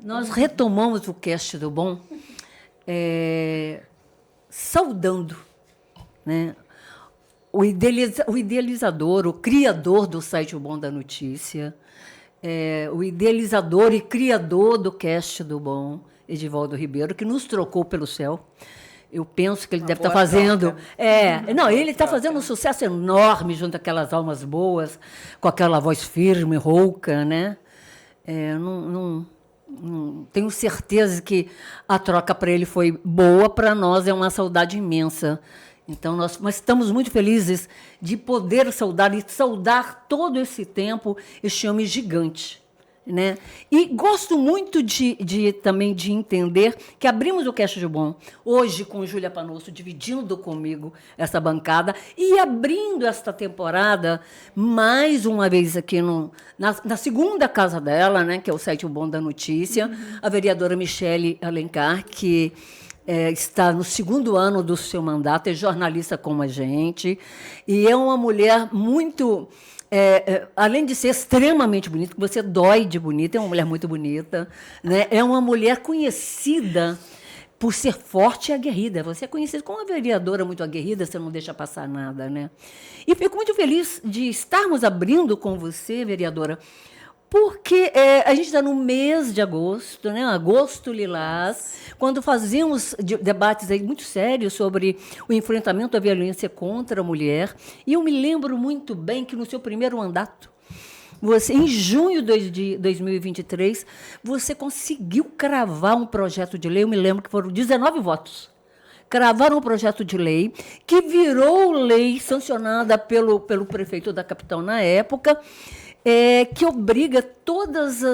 Nós retomamos o Cast do Bom, saudando, né, o idealizador, o criador do site O Bom da Notícia, o idealizador e criador do Cast do Bom, Edivaldo Ribeiro, que nos trocou pelo céu. Eu penso que ele deve estar fazendo... Não, ele está fazendo um sucesso enorme junto àquelas almas boas, com aquela voz firme, rouca, né? Não tenho certeza que a troca para ele foi boa, para nós é uma saudade imensa. Então, mas estamos muito felizes de poder saudar e saudar todo esse tempo, este homem gigante. Né? E gosto muito também de entender que abrimos o Cast do Bom hoje com Júlia Panosso, dividindo comigo essa bancada e abrindo esta temporada mais uma vez aqui na segunda casa dela, né, que é o site O Bom da Notícia, a vereadora Michele Alencar, que está no segundo ano do seu mandato, é jornalista como a gente, e é uma mulher muito... além de ser extremamente bonita, que você dói de bonita, é uma mulher muito bonita, né? É uma mulher conhecida por ser forte e aguerrida. Você é conhecida como uma vereadora muito aguerrida, você não deixa passar nada, né? E fico muito feliz de estarmos abrindo com você, vereadora, porque a gente está no mês de agosto, né? Agosto Lilás, quando fazemos debates aí muito sérios sobre o enfrentamento à violência contra a mulher. E eu me lembro muito bem que, no seu primeiro mandato, você, em junho de 2023, você conseguiu cravar um projeto de lei, eu me lembro que foram 19 votos. Cravaram um projeto de lei que virou lei sancionada pelo prefeito da capital na época, que obriga todas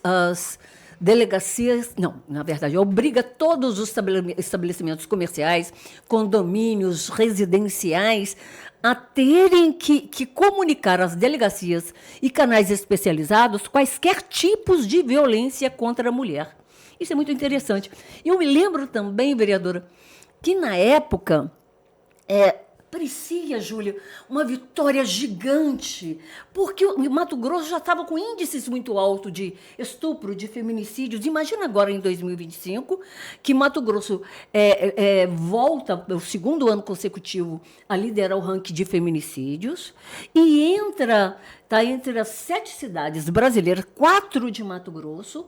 as delegacias... Não, na verdade, obriga todos os estabelecimentos comerciais, condomínios, residenciais, a terem que comunicar às delegacias e canais especializados quaisquer tipos de violência contra a mulher. Isso é muito interessante. Eu me lembro também, vereadora, que, na época... parecia, Júlia, uma vitória gigante, porque o Mato Grosso já estava com índices muito altos de estupro, de feminicídios. Imagina agora, em 2025, que Mato Grosso volta, o segundo ano consecutivo, a liderar o ranking de feminicídios e está entre as 7 cidades brasileiras, 4 de Mato Grosso,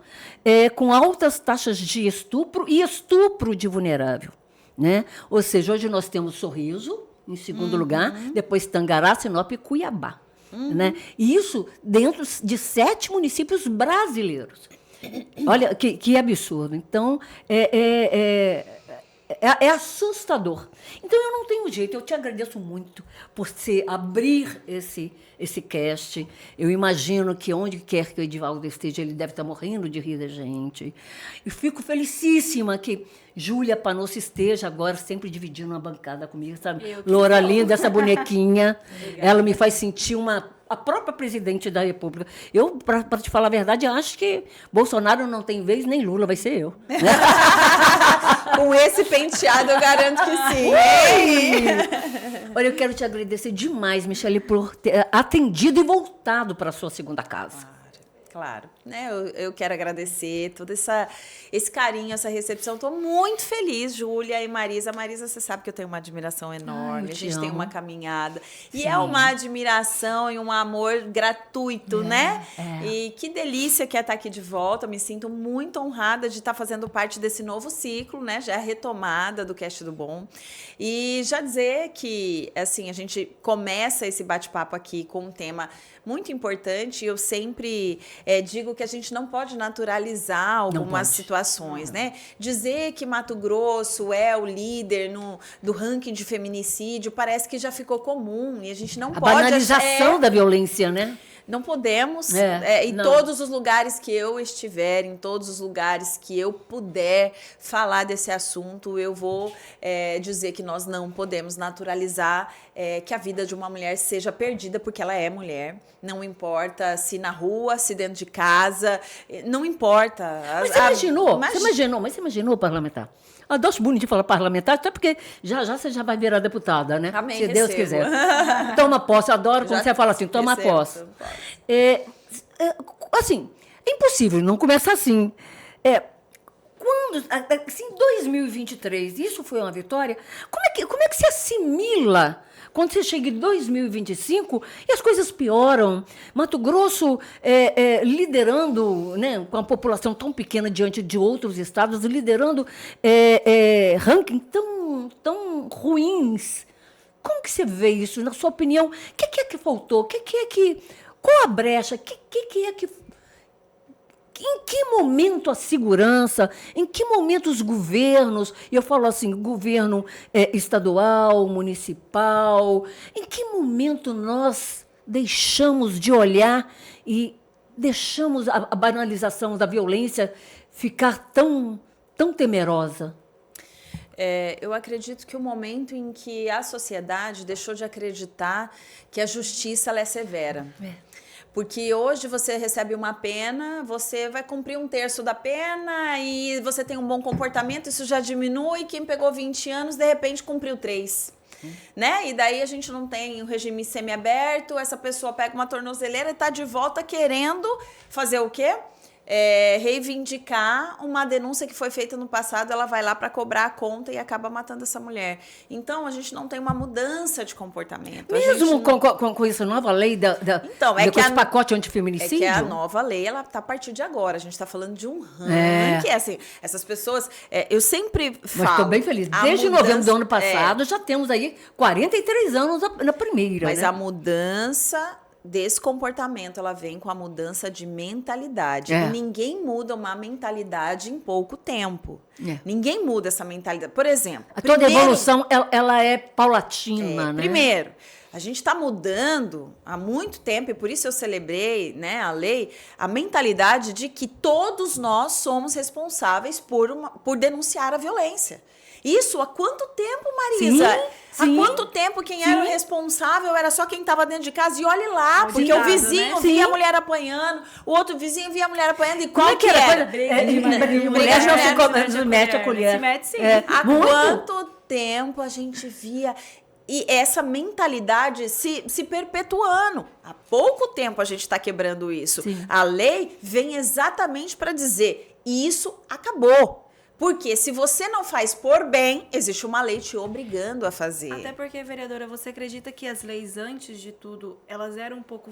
com altas taxas de estupro e estupro de vulnerável. Né? Ou seja, hoje nós temos Sorriso, em segundo lugar, depois Tangará, Sinop e Cuiabá. Né? E isso dentro de 7 municípios brasileiros. Olha, que absurdo. Então, é assustador. Então, eu não tenho jeito. Eu te agradeço muito por você abrir esse cast. Eu imagino que onde quer que o Edivaldo esteja, ele deve estar morrendo de rir da gente. E fico felicíssima que Júlia Panosso esteja agora sempre dividindo uma bancada comigo, sabe? Loura linda, essa bonequinha. Ela me faz sentir a própria presidente da República. Eu, para te falar a verdade, acho que Bolsonaro não tem vez, nem Lula, vai ser eu. Né? Com esse penteado, eu garanto que sim. Olha, eu quero te agradecer demais, Michele, por ter atendido e voltado para a sua segunda casa. Claro, né? Eu quero agradecer todo esse carinho, essa recepção. Estou muito feliz, Júlia e Marisa. Marisa, você sabe que eu tenho uma admiração enorme. A gente tem uma caminhada. E é uma admiração e um amor gratuito, né? E que delícia que é estar aqui de volta. Eu me sinto muito honrada de estar fazendo parte desse novo ciclo, né? Já é a retomada do Cast do Bom. E já dizer que, assim, a gente começa esse bate-papo aqui com um tema muito importante. Eu sempre digo que a gente não pode naturalizar algumas situações, né? Dizer que Mato Grosso é o líder do ranking de feminicídio parece que já ficou comum e a gente não pode... A banalização da violência, né? Não podemos, em todos os lugares que eu estiver, em todos os lugares que eu puder falar desse assunto, eu vou dizer que nós não podemos naturalizar que a vida de uma mulher seja perdida porque ela é mulher. Não importa se na rua, se dentro de casa, não importa. Mas você imaginou, parlamentar? Eu acho bonitinho falar parlamentar, até porque já você já vai virar deputada, né? Amém, se Deus quiser. Toma posse, adoro quando você fala assim, toma posse. Assim, É impossível não começar assim. Quando, assim, em 2023, isso foi uma vitória, como é que se assimila quando você chega em 2025 e as coisas pioram? Mato Grosso liderando, né, com a população tão pequena diante de outros estados, liderando rankings tão ruins. Como que você vê isso, na sua opinião? O que é que faltou? Qual a brecha? Em que momento a segurança, em que momento os governos, e eu falo assim, governo estadual, municipal, em que momento nós deixamos de olhar e deixamos a banalização da violência ficar tão temerosa? Eu acredito que o momento em que a sociedade deixou de acreditar que a justiça ela é severa. Porque hoje você recebe uma pena, você vai cumprir 1/3 da pena e você tem um bom comportamento, isso já diminui. Quem pegou 20 anos, de repente, cumpriu 3. Né? E daí a gente não tem o regime semiaberto, essa pessoa pega uma tornozeleira e está de volta querendo fazer o quê? Reivindicar uma denúncia que foi feita no passado, ela vai lá para cobrar a conta e acaba matando essa mulher. Então, a gente não tem uma mudança de comportamento. Mesmo com essa nova lei então, com esse pacote antifeminicídio? É que a nova lei, ela está a partir de agora. A gente está falando de um ranking. Assim, essas pessoas... eu sempre falo... Mas estou bem feliz. Desde novembro do ano passado, já temos aí 43 anos na primeira. Mas né? a mudança... desse comportamento, ela vem com a mudança de mentalidade. E ninguém muda uma mentalidade em pouco tempo. Ninguém muda essa mentalidade. Por exemplo... Toda evolução, ela é paulatina, né? Primeiro, a gente está mudando há muito tempo, e por isso eu celebrei, né, a lei, a mentalidade de que todos nós somos responsáveis por denunciar a violência. Isso há quanto tempo, Marisa? Sim. Há quanto tempo quem era o responsável era só quem estava dentro de casa? E olhe lá, porque o vizinho via a mulher apanhando, o outro vizinho via a mulher apanhando. E qual que era? Mulher não se mete a colher. Se mete, sim. Há quanto tempo a gente via... E essa mentalidade se perpetuando. Há pouco tempo a gente está quebrando isso. Sim. A lei vem exatamente para dizer, isso acabou. Porque se você não faz por bem, existe uma lei te obrigando a fazer. Até porque, vereadora, você acredita que as leis, antes de tudo, elas eram um pouco,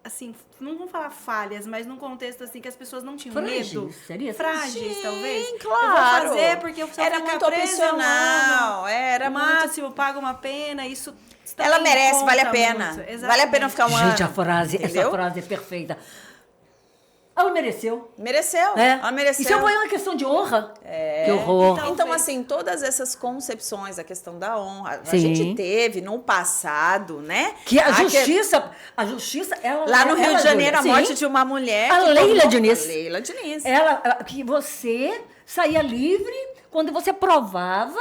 assim, não vamos falar falhas, mas num contexto assim que as pessoas não tinham medo? Frágeis, talvez? Claro. Eu vou fazer porque eu era muito opcional. Era máximo, paga uma pena, isso... Ela merece, vale a pena. Vale a pena ficar um ano. Gente, essa frase é perfeita. Ela mereceu. Mereceu. Ela mereceu. Isso foi uma questão de honra. Que horror. Então, assim, todas essas concepções, a questão da honra, a gente teve no passado, né? Que a justiça, ela... Lá no Rio de Janeiro, a morte de uma mulher... A Leila Diniz. Leila Diniz. Que você saía livre quando você provava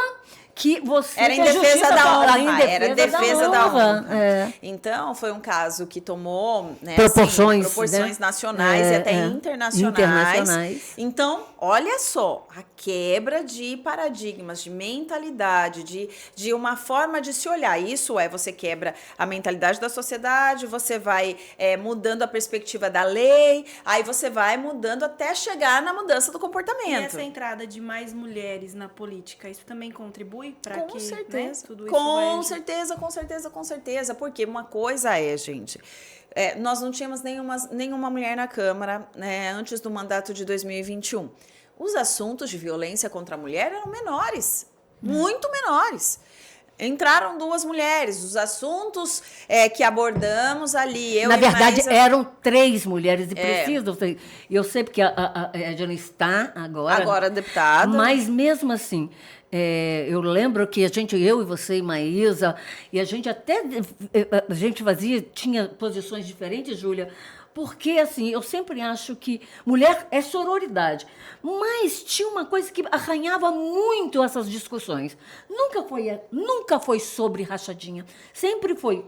que você... Era em defesa da honra. Era em defesa da honra. Então, foi um caso que tomou, né, proporções né? Nacionais e até internacionais. Então, olha só, a quebra de paradigmas, de mentalidade, de uma forma de se olhar. Isso você quebra a mentalidade da sociedade, você vai mudando a perspectiva da lei, aí você vai mudando até chegar na mudança do comportamento. E essa entrada de mais mulheres na política, isso também contribui para que, certeza. Né, tudo isso Com certeza, porque uma coisa gente, nós não tínhamos nenhuma mulher na Câmara, né, antes do mandato de 2021. Os assuntos de violência contra a mulher eram menores, muito menores. Entraram 2 mulheres, os assuntos que abordamos ali, eu Na e verdade, Maísa... eram 3 mulheres, e precisam. Eu sei porque a Jana está agora deputada. Mas mesmo assim, eu lembro que eu e você e Maísa, e a gente tinha posições diferentes, Júlia, porque, assim, eu sempre acho que mulher é sororidade. Mas tinha uma coisa que arranhava muito essas discussões. Nunca foi sobre rachadinha. Sempre foi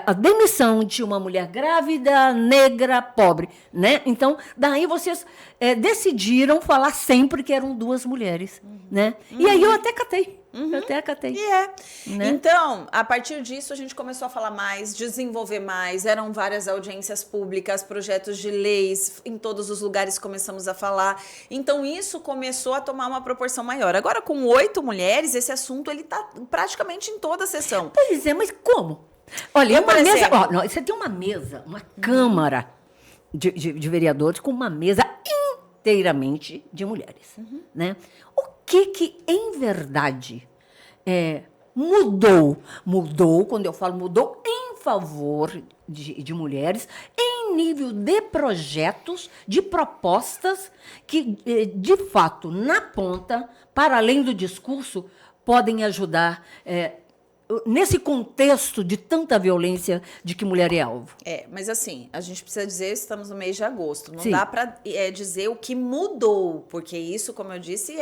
a demissão de uma mulher grávida, negra, pobre, né? Então, daí vocês decidiram falar sempre que eram 2 mulheres, né? E aí eu até catei. Eu até acatei. Né? Então, a partir disso, a gente começou a falar mais, desenvolver mais. Eram várias audiências públicas, projetos de leis, em todos os lugares começamos a falar. Então, isso começou a tomar uma proporção maior. Agora, com 8 mulheres, esse assunto ele está praticamente em toda a sessão. Pois é, mas como? Olha, Eu, por mesa. exemplo, Não, você tem uma mesa, uma Câmara de Vereadores com uma mesa inteiramente de mulheres. Né? O que em verdade mudou? Mudou, quando eu falo mudou, em favor de mulheres, em nível de projetos, de propostas que, de fato, na ponta, para além do discurso, podem ajudar nesse contexto de tanta violência de que mulher é alvo. Mas assim, a gente precisa dizer, estamos no mês de agosto. Não Sim. dá para dizer o que mudou, porque isso, como eu disse,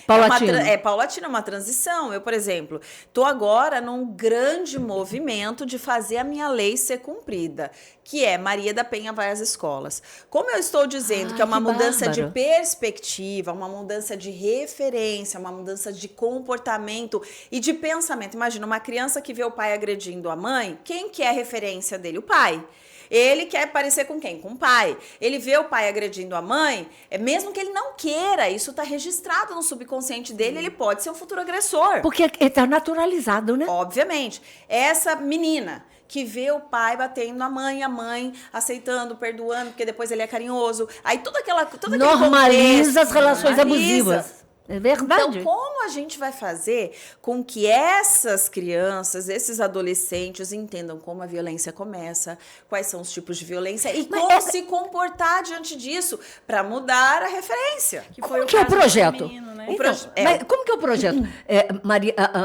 paulatino. Paulatino, é uma transição. Eu, por exemplo, estou agora num grande movimento de fazer a minha lei ser cumprida, que é Maria da Penha vai às escolas. Como eu estou dizendo que é uma mudança de perspectiva, uma mudança de referência, uma mudança de comportamento e de pensamento. Imagina, uma criança que vê o pai agredindo a mãe, quem que é a referência dele? O pai. Ele quer parecer com quem? Com o pai. Ele vê o pai agredindo a mãe, mesmo que ele não queira, isso está registrado no subconsciente dele, ele pode ser um futuro agressor. Porque está naturalizado, né? Obviamente. Essa menina que vê o pai batendo a mãe aceitando, perdoando, porque depois ele é carinhoso. Aí todo aquele normaliza as relações abusivas. É verdade. Então, como a gente vai fazer com que essas crianças, esses adolescentes entendam como a violência começa, quais são os tipos de violência e como se comportar diante disso para mudar a referência? Como que é o projeto? Feminino, né? Mas como que é o projeto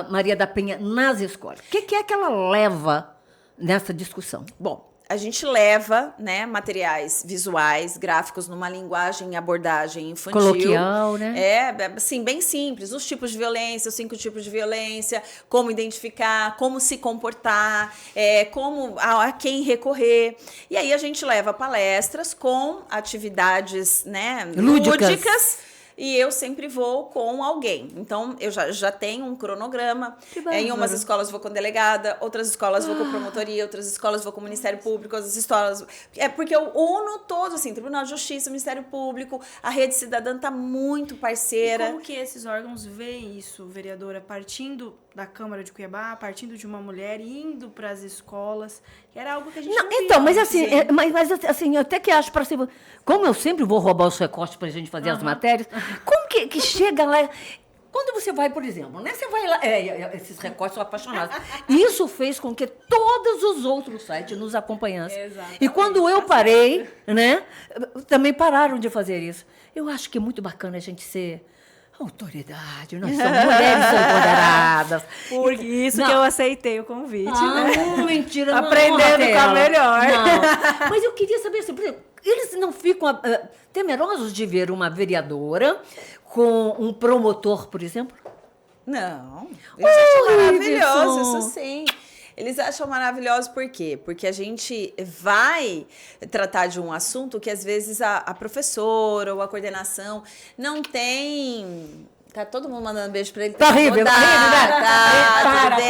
Maria da Penha nas escolas? O que é que ela leva nessa discussão? Bom, a gente leva, né, materiais visuais, gráficos numa linguagem e abordagem infantil. Coloquial, né? Assim, bem simples. Os tipos de violência, os 5 tipos de violência, como identificar, como se comportar, como a quem recorrer. E aí a gente leva palestras com atividades, né, lúdicas. E eu sempre vou com alguém. Então, eu já tenho um cronograma. Em umas escolas vou com delegada, outras escolas vou com promotoria, outras escolas vou com o Ministério Público, outras escolas... porque eu uno todos, assim, Tribunal de Justiça, Ministério Público, a Rede Cidadã está muito parceira. E como que esses órgãos veem isso, vereadora? Partindo da Câmara de Cuiabá, partindo de uma mulher, indo para as escolas, que era algo que a gente não via. Então, mas assim, mas assim, eu até que acho para ser... Como eu sempre vou roubar os recortes para a gente fazer as matérias, como que chega lá... Quando você vai, por exemplo, né? Você vai lá... esses recortes são apaixonados. Isso fez com que todos os outros sites nos acompanhassem. Exatamente. E quando eu parei, né? Também pararam de fazer isso. Eu acho que é muito bacana a gente ser... autoridade, nós somos mulheres empoderadas. Por isso que eu aceitei o convite. Né? Mentira, aprendendo com a melhor. Não. Mas eu queria saber, assim, por exemplo, eles não ficam temerosos de ver uma vereadora com um promotor, por exemplo? Não. Eles acham maravilhoso, isso sim. Eles acham maravilhoso por quê? Porque a gente vai tratar de um assunto que, às vezes, a professora ou a coordenação não tem... Tá todo mundo mandando beijo pra ele. Tá horrível, tudo bem.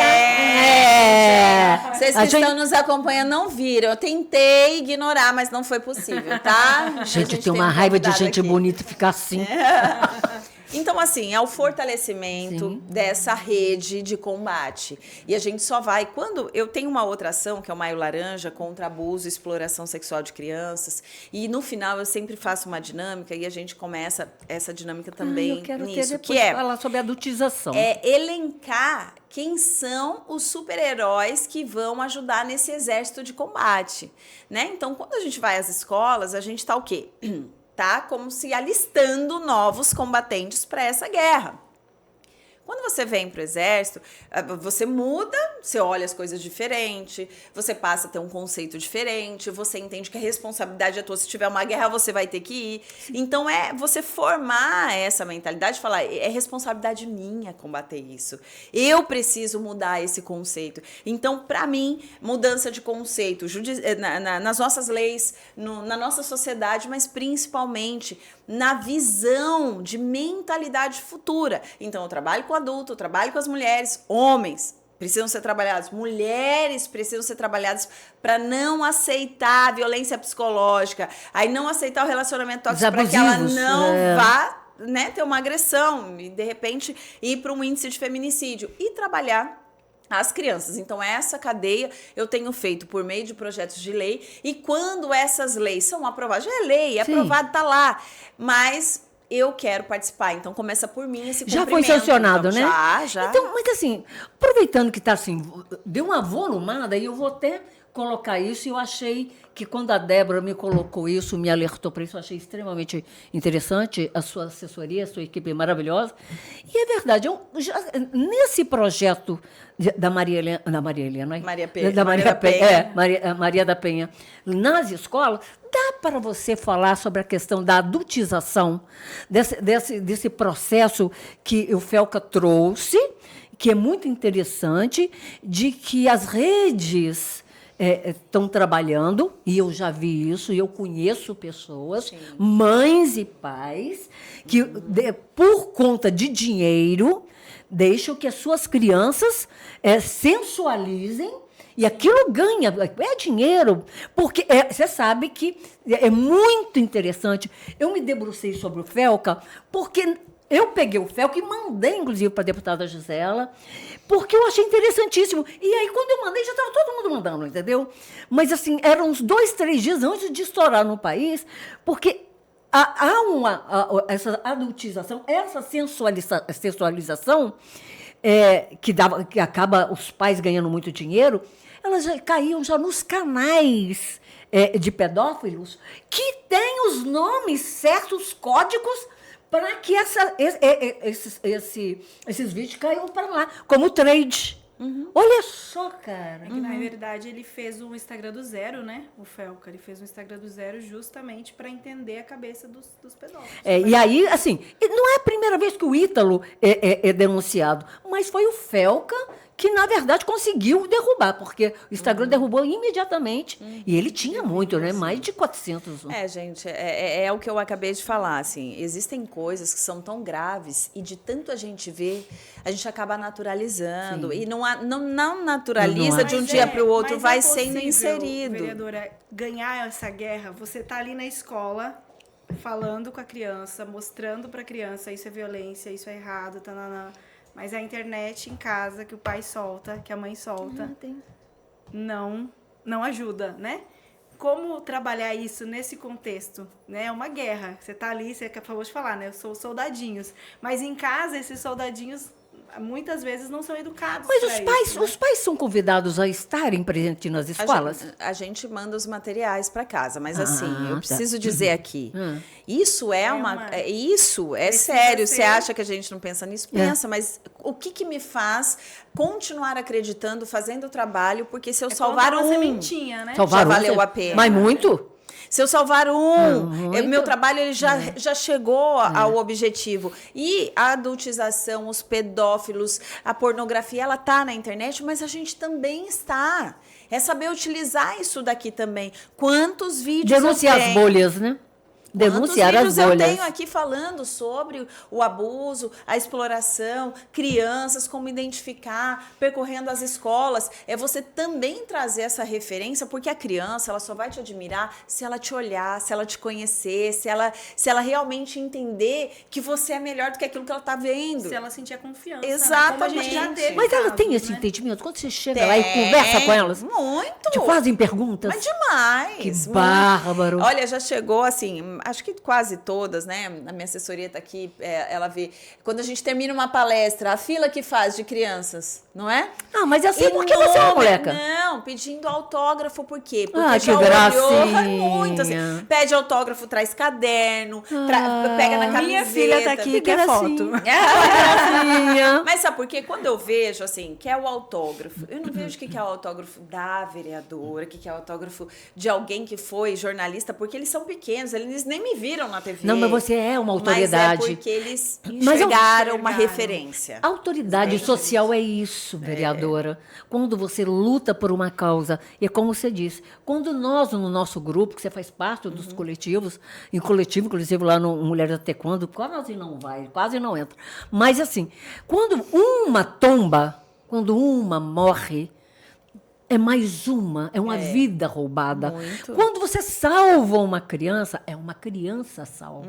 Vocês que estão nos acompanhando não viram. Eu tentei ignorar, mas não foi possível, tá? Gente, tem uma raiva de gente bonita ficar assim. Então, assim, é o fortalecimento dessa rede de combate. E a gente só vai... Quando eu tenho uma outra ação, que é o Maio Laranja, contra abuso e exploração sexual de crianças, e no final eu sempre faço uma dinâmica e a gente começa essa dinâmica também eu quero nisso. Ter depois falar sobre adultização. É elencar quem são os super-heróis que vão ajudar nesse exército de combate, né? Então, quando a gente vai às escolas, a gente tá o quê? Tá como se alistando novos combatentes para essa guerra. Quando você vem para o Exército, você muda, você olha as coisas diferente, você passa a ter um conceito diferente, você entende que a responsabilidade é tua. Se tiver uma guerra, você vai ter que ir. Então, é você formar essa mentalidade, falar, é responsabilidade minha combater isso. Eu preciso mudar esse conceito. Então, para mim, mudança de conceito nas nossas leis, na nossa sociedade, mas principalmente na visão de mentalidade futura. Então, eu trabalho com adulto, eu trabalho com as mulheres, homens precisam ser trabalhados, mulheres precisam ser trabalhadas para não aceitar a violência psicológica, aí não aceitar o relacionamento tóxico para que ela não vá, né, ter uma agressão e, de repente, ir para um índice de feminicídio e trabalhar as crianças. Então, essa cadeia eu tenho feito por meio de projetos de lei, e quando essas leis são aprovadas, já é lei, é aprovado, tá lá, mas eu quero participar, então começa por mim esse cumprimento. Já foi sancionado, então, né? Já. Então, mas assim, aproveitando que tá assim, deu uma volumada, e eu vou até colocar isso, e eu achei que quando a Débora me colocou isso, me alertou para isso, eu achei extremamente interessante, a sua assessoria, a sua equipe maravilhosa. E é verdade, nesse projeto da Maria da Penha, nas escolas, dá para você falar sobre a questão da adultização, desse processo que o Felca trouxe, que é muito interessante, de que as redes estão trabalhando, e eu já vi isso, e eu conheço pessoas, sim, mães e pais, que por conta de dinheiro deixam que as suas crianças sensualizem, e aquilo ganha, é dinheiro, porque você sabe que é muito interessante. Eu me debrucei sobre o Felca, porque eu peguei o Felca e mandei, inclusive, para a deputada Gisela, porque eu achei interessantíssimo. E aí, quando eu mandei, já estava todo mundo mandando, entendeu? Mas, assim, eram uns 2, 3 dias antes de estourar no país, porque há essa adultização, essa sensualização, que acaba os pais ganhando muito dinheiro, elas já caíam já nos canais de pedófilos, que têm os nomes certos, códigos, para que esses vídeos caiam para lá, como trade. Uhum. Olha só, cara. É que, na verdade, ele fez um Instagram do zero, né? O Felca. Ele fez um Instagram do zero justamente para entender a cabeça dos pedófilos. E aí, assim, não é a primeira vez que o Ítalo é denunciado, mas foi o Felca que, na verdade, conseguiu derrubar, porque o Instagram derrubou imediatamente. E ele tinha muito, né? Mais de 400. Gente, é o que eu acabei de falar, assim, existem coisas que são tão graves e de tanto a gente ver, a gente acaba naturalizando. Sim. E não naturaliza de um dia para o outro, vai sendo inserido. Vereadora, ganhar essa guerra, você tá ali na escola, falando com a criança, mostrando para a criança, isso é violência, isso é errado, mas a internet em casa, que o pai solta, que a mãe solta, não ajuda, né? Como trabalhar isso nesse contexto? Né? É uma guerra. Você está ali, você acabou de falar, né? Eu sou soldadinhos. Mas em casa, esses soldadinhos muitas vezes não são educados. Mas os pais são convidados a estarem presentes nas escolas? A gente manda os materiais para casa, mas assim, eu preciso dizer aqui, isso é sério. Você acha que a gente não pensa nisso? Pensa, mas o que me faz continuar acreditando, fazendo o trabalho, porque se eu salvar uma sementinha, né? Já valeu a pena. Mas muito? Se eu salvar meu trabalho ele já chegou ao objetivo. E a adultização, os pedófilos, a pornografia, ela está na internet, mas a gente também está. É saber utilizar isso daqui também. Quantos vídeos denunciar as bolhas, né? Denunciar as bolhas. Eu tenho aqui falando sobre o abuso, a exploração, crianças, como identificar, percorrendo as escolas. É você também trazer essa referência, porque a criança ela só vai te admirar se ela te olhar, se ela te conhecer, se ela realmente entender que você é melhor do que aquilo que ela está vendo. Se ela sentir a confiança. Exatamente. Como a gente já teve mas ela tem esse entendimento? Quando você chega lá e conversa com elas? Muito. Te fazem perguntas? Mas demais. Que bárbaro. Olha, já chegou assim... acho que quase todas, né? A minha assessoria está aqui, ela vê. Quando a gente termina uma palestra, a fila que faz de crianças, não é? Ah, mas assim, por que você é uma moleca? Não, pedindo autógrafo, por quê? Porque Ah, já que gracinha. olhou muito, assim, pede autógrafo, traz caderno, pega na camiseta. Minha filha tá aqui, quer foto. Mas sabe por quê? Quando eu vejo, assim, que é o autógrafo, eu não vejo o que é o autógrafo da vereadora, o que é o autógrafo de alguém que foi jornalista, porque eles são pequenos, eles nem me viram na TV. Não, mas você é uma autoridade. Mas é porque eles enxergaram uma referência. A autoridade social é isso, vereadora. Quando você luta por uma causa, e é como você disse, quando nós, no nosso grupo, que você faz parte dos coletivos, em coletivo, inclusive lá no Mulheres Até Quando, quase não vai, quase não entra. Mas, assim, quando uma tomba, quando uma morre, é mais uma, é uma vida roubada. Muito. Quando você salva uma criança, é uma criança salva.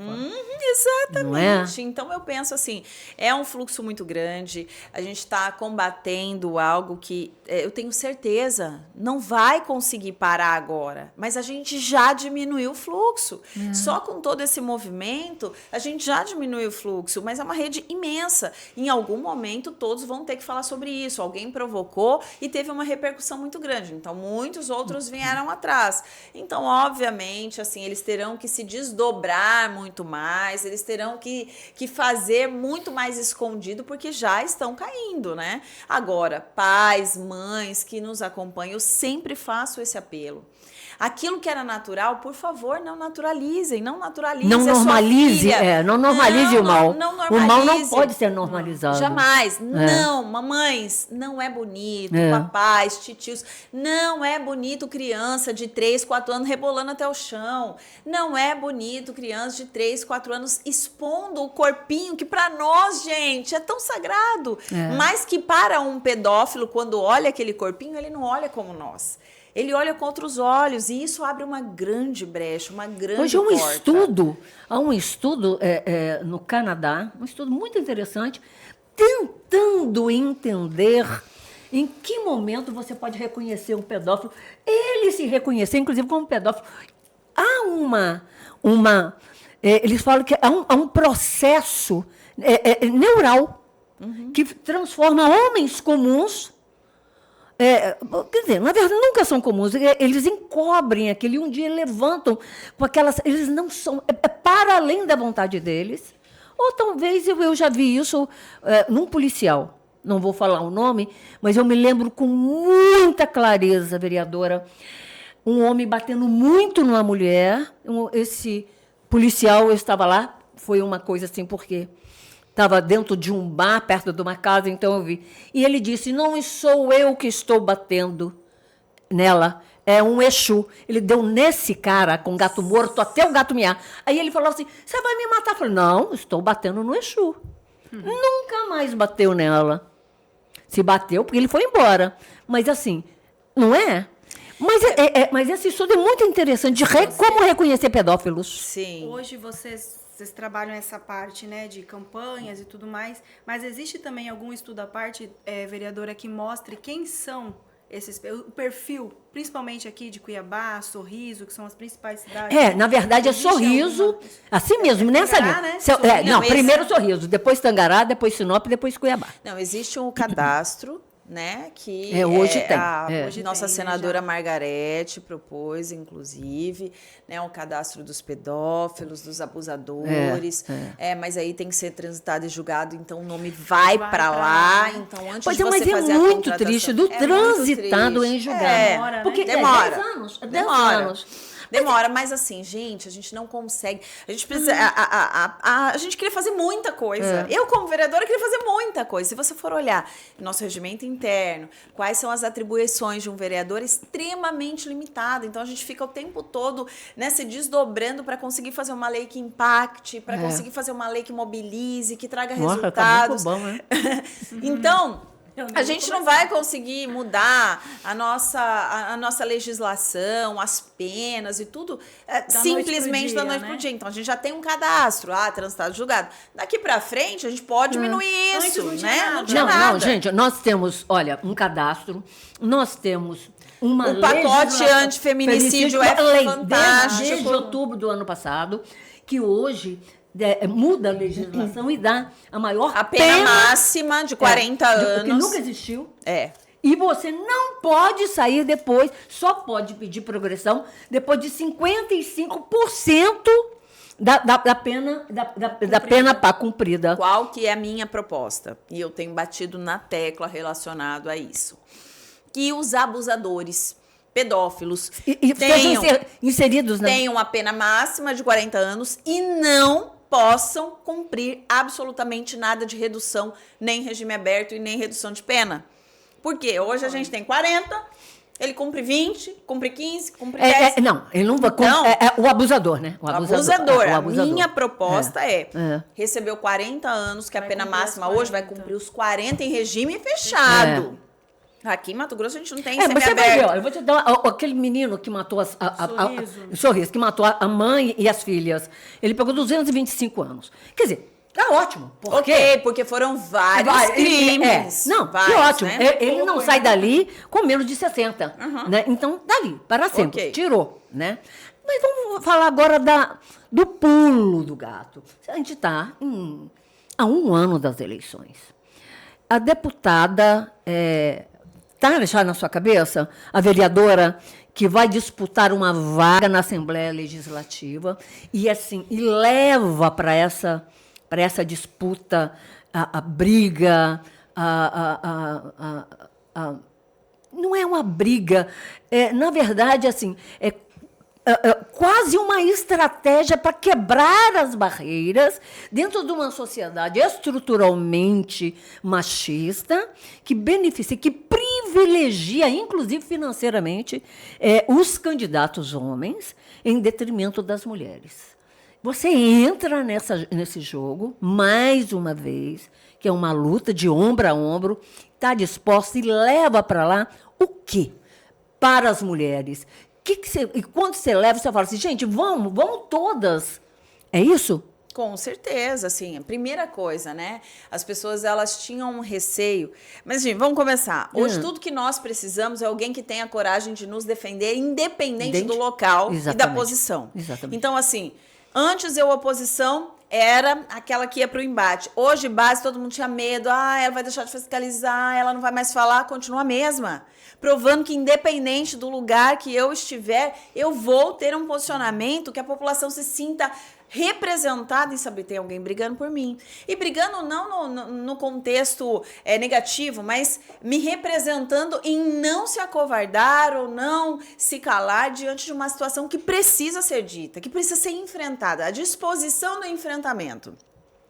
Exatamente. Não é? Então, eu penso assim, é um fluxo muito grande, a gente está combatendo algo que eu tenho certeza não vai conseguir parar agora, mas a gente já diminuiu o fluxo. Só com todo esse movimento, a gente já diminuiu o fluxo, mas é uma rede imensa. Em algum momento, todos vão ter que falar sobre isso. Alguém provocou e teve uma repercussão muito grande. Então, muitos outros vieram atrás. Então, obviamente, assim, eles terão que se desdobrar muito mais, eles terão que fazer muito mais escondido, porque já estão caindo, né? Agora, pais, mães que nos acompanham, eu sempre faço esse apelo. Aquilo que era natural, por favor, não naturalizem, não normalize. Não normalize, não normalize o mal. Não o mal não normalize. pode ser normalizado. Jamais. Não, mamães, não é bonito. Papais, titios, não é bonito criança de 3, 4 anos rebolando até o chão. Não é bonito criança de 3, 4 anos expondo o corpinho, que para nós, gente, é tão sagrado. Mas que para um pedófilo, quando olha aquele corpinho, ele não olha como nós. Ele olha com outros olhos e isso abre uma grande brecha, uma grande Hoje porta. há um estudo no Canadá, um estudo muito interessante, tentando entender em que momento você pode reconhecer um pedófilo. Ele se reconhecer, inclusive, como pedófilo. Há eles falam que há um processo neural que transforma homens comuns. Quer dizer, na verdade, nunca são comuns. Eles encobrem aquilo e um dia levantam com aquelas. Eles não são. É para além da vontade deles. Ou talvez eu já vi isso num policial. Não vou falar o nome, mas eu me lembro com muita clareza, vereadora, um homem batendo muito numa mulher. Esse policial, eu estava lá, foi uma coisa assim, porque estava dentro de um bar, perto de uma casa, então eu vi. E ele disse, não sou eu que estou batendo nela, é um Exu. Ele deu nesse cara com gato morto até o gato miar. Aí ele falou assim, você vai me matar? Eu falei, não, estou batendo no Exu. Nunca mais bateu nela. Se bateu, porque ele foi embora. Mas assim, não é? Mas esse estudo é muito interessante, de como reconhecer pedófilos. Sim. Hoje vocês trabalham essa parte, né, de campanhas e tudo mais, mas existe também algum estudo à parte, vereadora, que mostre quem são o perfil, principalmente aqui de Cuiabá, Sorriso, que são as principais cidades? Na verdade, existe Sorriso, assim mesmo, nessa linha. né? Não, primeiro Sorriso, depois Tangará, depois Sinop, depois Cuiabá. Não, existe um cadastro, né, que hoje tem. Hoje nossa senadora Margarete propôs, inclusive, né, um cadastro dos pedófilos, dos abusadores, mas aí tem que ser transitado e julgado, então o nome vai para lá, então antes de você fazer a contratação... Mas é muito triste, do transitado em julgado. Demora, porque né? demora. 10 anos. Demora, mas assim, gente, a gente não consegue. A gente precisa. A gente queria fazer muita coisa. Eu, como vereadora, queria fazer muita coisa. Se você for olhar nosso regimento interno, quais são as atribuições de um vereador, extremamente limitado. Então a gente fica o tempo todo, né, se desdobrando para conseguir fazer uma lei que impacte, para conseguir fazer uma lei que mobilize, que traga resultados. Tá muito bom, né? Então, A gente não vai conseguir mudar a nossa legislação, as penas e tudo simplesmente da noite pro dia. Então, a gente já tem um cadastro, transitado julgado. Daqui para frente, a gente pode diminuir isso, né? Não tinha nada. Não, gente, nós temos, olha, um cadastro, nós temos uma o pacote antifeminicídio é fantástico. Desde outubro do ano passado, que hoje muda a legislação e dá a maior pena máxima de 40 anos. Que nunca existiu. É. E você não pode sair depois, só pode pedir progressão depois de 55% da pena cumprida. Qual que é a minha proposta? E eu tenho batido na tecla relacionado a isso. Que os abusadores, pedófilos, tenham inseridos, né? Tenham a pena máxima de 40 anos e não possam cumprir absolutamente nada de redução, nem regime aberto e nem redução de pena. Porque hoje a gente tem 40, ele cumpre 20, cumpre 15, cumpre 10. Não, ele não vai. Não, o abusador, né? O abusador. A minha proposta recebeu 40 anos, que a pena máxima hoje vai cumprir os 40 em regime fechado. Aqui em Mato Grosso a gente não tem semiaberto. Eu vou te dar aquele menino que matou Sorriso, que matou a mãe e as filhas. Ele pegou 225 anos. Quer dizer, tá ótimo. Porque foram vários crimes. Não, vários, que ótimo. Né? Ele não sai dali com menos de 60. Né? Então, dali, para sempre. Tirou, né? Mas vamos falar agora do pulo do gato. A gente está há um ano das eleições. A deputada... Tá deixado na sua cabeça? A vereadora que vai disputar uma vaga na Assembleia Legislativa e leva para essa disputa a briga, não é uma briga, na verdade, quase uma estratégia para quebrar as barreiras dentro de uma sociedade estruturalmente machista, que beneficia, que privilegia, inclusive financeiramente, os candidatos homens em detrimento das mulheres. Você entra nesse jogo, mais uma vez, que é uma luta de ombro a ombro, está disposta e leva para lá o quê? Para as mulheres. E quando você leva, você fala assim, gente, vamos todas. É isso? Com certeza, assim, a primeira coisa, né? As pessoas, elas tinham um receio. Mas, gente, vamos começar. Hoje, tudo que nós precisamos é alguém que tenha a coragem de nos defender, independente do local e da posição. Exatamente. Então, assim, antes a oposição era aquela que ia para o embate. Hoje, base, todo mundo tinha medo. Ela vai deixar de fiscalizar, ela não vai mais falar, continua a mesma. Provando que, independente do lugar que eu estiver, eu vou ter um posicionamento que a população se sinta representada em saber tem alguém brigando por mim. E brigando não no contexto negativo, mas me representando em não se acovardar ou não se calar diante de uma situação que precisa ser dita, que precisa ser enfrentada, a disposição do enfrentamento.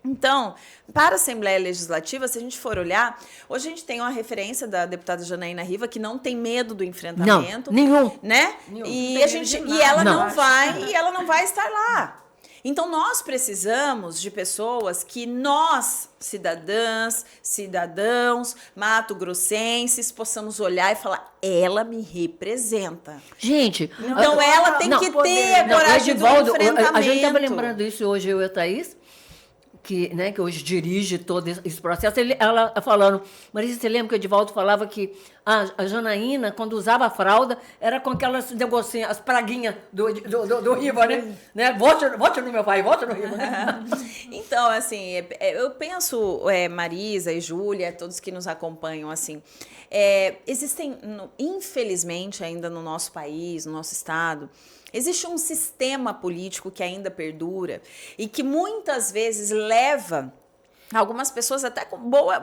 Então, para a Assembleia Legislativa, se a gente for olhar, hoje a gente tem uma referência da deputada Janaína Riva que não tem medo do enfrentamento. Não, nenhum. Né? Nenhum. E ela não vai estar lá. Então, nós precisamos de pessoas que nós, cidadãs, cidadãos, mato-grossenses, possamos olhar e falar, ela me representa. Gente... Então, ela tem que ter a coragem do enfrentamento. A gente estava lembrando isso hoje, eu e a Thaís, que hoje dirige todo esse processo, ela falando, Marisa, você lembra que o Edivaldo falava que a Janaína, quando usava a fralda, era com aquelas negocinhas, as praguinhas do Riva, né? Vote no meu pai, vote no Riva. Então, assim, eu penso, Marisa e Júlia, todos que nos acompanham, assim, existem, infelizmente, ainda no nosso país, no nosso estado, existe um sistema político que ainda perdura e que muitas vezes leva algumas pessoas até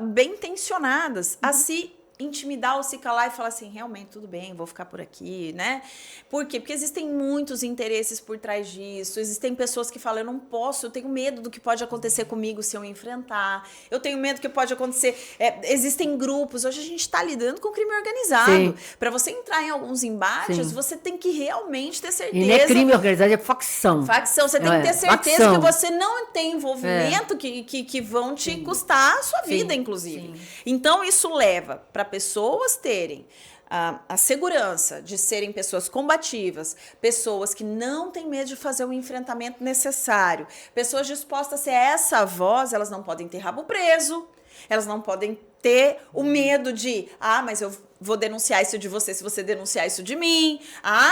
bem intencionadas a se intimidar ou se calar e falar assim, realmente, tudo bem, vou ficar por aqui, né? Por quê? Porque existem muitos interesses por trás disso, existem pessoas que falam, eu não posso, eu tenho medo do que pode acontecer comigo se eu enfrentar, eu tenho medo do que pode acontecer, existem grupos, hoje a gente está lidando com crime organizado, para você entrar em alguns embates, você tem que realmente ter certeza. E não é crime organizado, é facção. Facção, você tem que ter certeza que você não tem envolvimento que vão te custar a sua vida, inclusive. Então, isso leva para pessoas terem a segurança de serem pessoas combativas, pessoas que não têm medo de fazer o enfrentamento necessário, pessoas dispostas a ser essa voz, elas não podem ter rabo preso, elas não podem ter o medo de, mas eu vou denunciar isso de você se você denunciar isso de mim.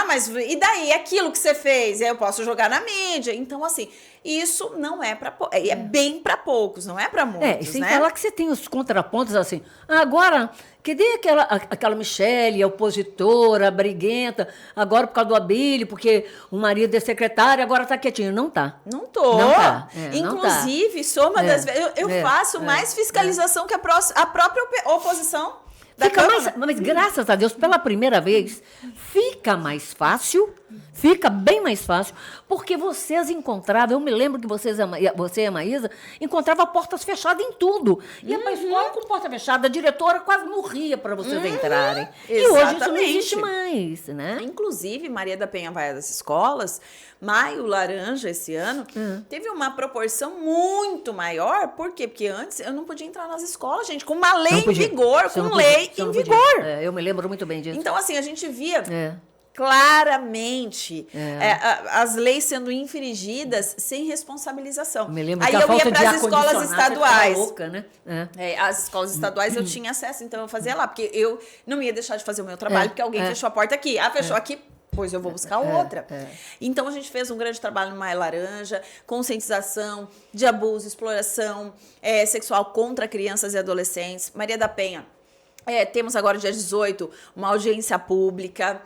Mas e daí? Aquilo que você fez, eu posso jogar na mídia. Então, assim, isso não é para é bem para poucos, não é para muitos, e sem né? falar que você tem os contrapontos assim. Agora, cadê aquela Michele, a opositora, a briguenta, agora por causa do Abílio, porque o marido é secretário, agora tá quietinho. Não tá. Não tô. Não tá. Inclusive, não tá. sou uma das vezes. Eu faço mais fiscalização que a própria oposição. Mas graças a Deus, pela primeira vez, fica mais fácil, fica bem mais fácil, porque vocês encontravam, eu me lembro que você e a Maísa encontravam portas fechadas em tudo. Ia para a escola com porta fechada, a diretora quase morria para vocês entrarem. E hoje isso não existe mais, né? Inclusive, Maria da Penha vai às escolas, Maio Laranja, esse ano, teve uma proporção muito maior. Por quê? Porque antes eu não podia entrar nas escolas, gente, com uma lei em vigor, com lei em vigor. Eu me lembro muito bem disso. Então, assim, a gente via claramente as leis sendo infringidas sem responsabilização. Me lembro aí que eu ia para as escolas estaduais. Louca, né? As escolas estaduais eu tinha acesso, então eu fazia lá, porque eu não ia deixar de fazer o meu trabalho, porque alguém fechou a porta aqui. Fechou aqui, pois eu vou buscar outra. Então, a gente fez um grande trabalho no Maio Laranja, conscientização de abuso, exploração sexual contra crianças e adolescentes. Maria da Penha, temos agora, dia 18, uma audiência pública.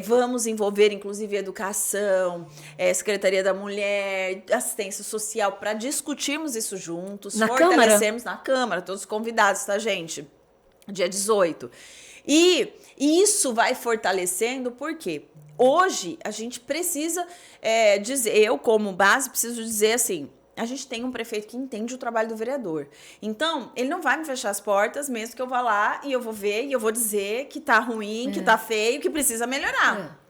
Vamos envolver, inclusive, educação, Secretaria da Mulher, assistência social, para discutirmos isso juntos, fortalecermos na Câmara, todos convidados, tá, gente? Dia 18. E isso vai fortalecendo, porque hoje a gente precisa dizer, eu como base preciso dizer assim, a gente tem um prefeito que entende o trabalho do vereador. Então, ele não vai me fechar as portas, mesmo que eu vá lá e eu vou ver e eu vou dizer que tá ruim, que tá feio, que precisa melhorar.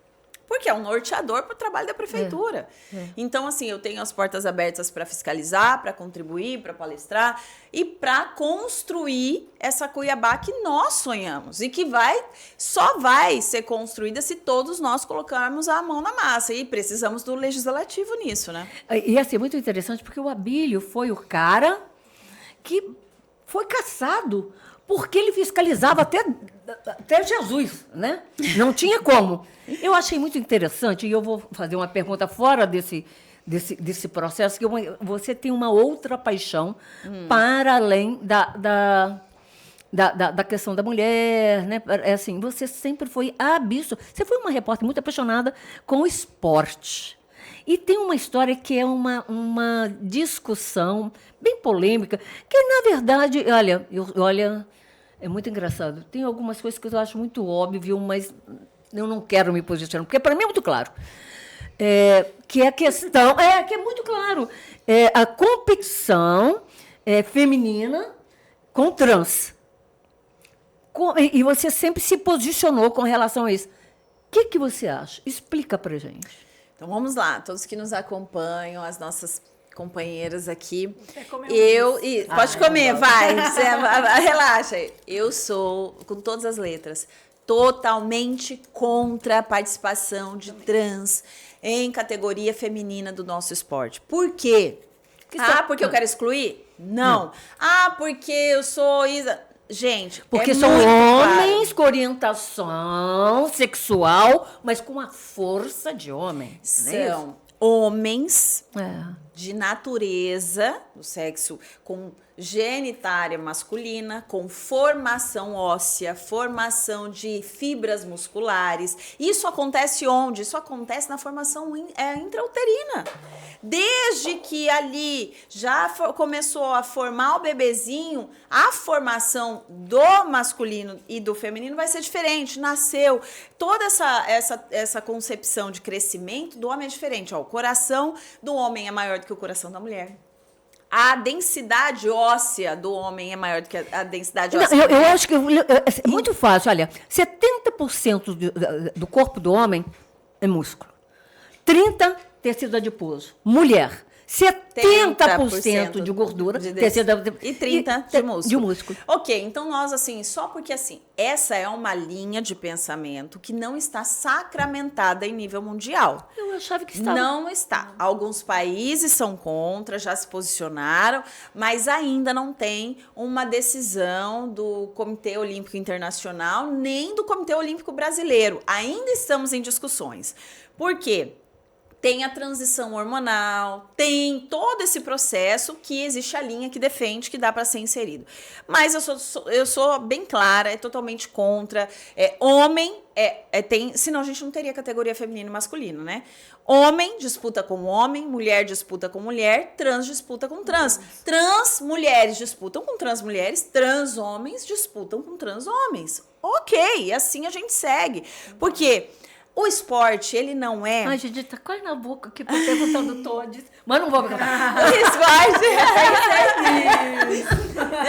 Porque é um norteador para o trabalho da prefeitura. Então, assim, eu tenho as portas abertas para fiscalizar, para contribuir, para palestrar e para construir essa Cuiabá que nós sonhamos e que só vai ser construída se todos nós colocarmos a mão na massa. E precisamos do legislativo nisso, né? E assim, muito interessante, porque o Abílio foi o cara que foi caçado porque ele fiscalizava até Jesus, né? Não tinha como. Eu achei muito interessante, e eu vou fazer uma pergunta fora desse processo, que você tem uma outra paixão para além da questão da mulher, né? Assim, você sempre foi você foi uma repórter muito apaixonada com o esporte. E tem uma história que é uma discussão bem polêmica, que, na verdade, olha, é muito engraçado. Tem algumas coisas que eu acho muito óbvio, mas eu não quero me posicionar, porque para mim é muito claro. Que é a questão... que é muito claro. A competição feminina com trans. E você sempre se posicionou com relação a isso. O que você acha? Explica para gente. Então, vamos lá. Todos que nos acompanham, as nossas companheiras aqui. Pode comer, vai. Relaxa. Eu sou, com todas as letras, totalmente contra a participação de trans em categoria feminina do nosso esporte. Por quê? Porque eu quero excluir? Não. Porque eu sou Isa. Gente, porque são homens com orientação sexual, mas com a força de homem. São homens de natureza, do sexo, com genitália masculina, com formação óssea, formação de fibras musculares. Isso acontece onde? Isso acontece na formação intrauterina. Desde que ali já começou a formar o bebezinho, a formação do masculino e do feminino vai ser diferente. Nasceu toda essa concepção de crescimento do homem é diferente. Ó, o coração do homem é maior do que o coração da mulher. A densidade óssea do homem é maior do que a densidade óssea. Eu acho que é muito fácil. Olha, 70% do corpo do homem é músculo. 30% tecido adiposo. Mulher. 70% de gordura, tecido e 30% de músculo. Ok, então nós, assim, só porque, assim, essa é uma linha de pensamento que não está sacramentada em nível mundial. Eu achava que estava. Não está. Alguns países são contra, já se posicionaram, mas ainda não tem uma decisão do Comitê Olímpico Internacional, nem do Comitê Olímpico Brasileiro. Ainda estamos em discussões. Por quê? Tem a transição hormonal, tem todo esse processo que existe a linha que defende que dá para ser inserido. Mas eu sou bem clara, é totalmente contra. Homem tem, senão a gente não teria categoria feminino e masculino, né? Homem disputa com homem, mulher disputa com mulher, trans disputa com trans. Trans mulheres disputam com trans mulheres, trans homens disputam com trans homens. Ok, assim a gente segue. Por quê? O esporte, ele não é... Ai, gente, tá quase na boca aqui pra perguntar do Todd. Mas não vou perguntar. O esporte...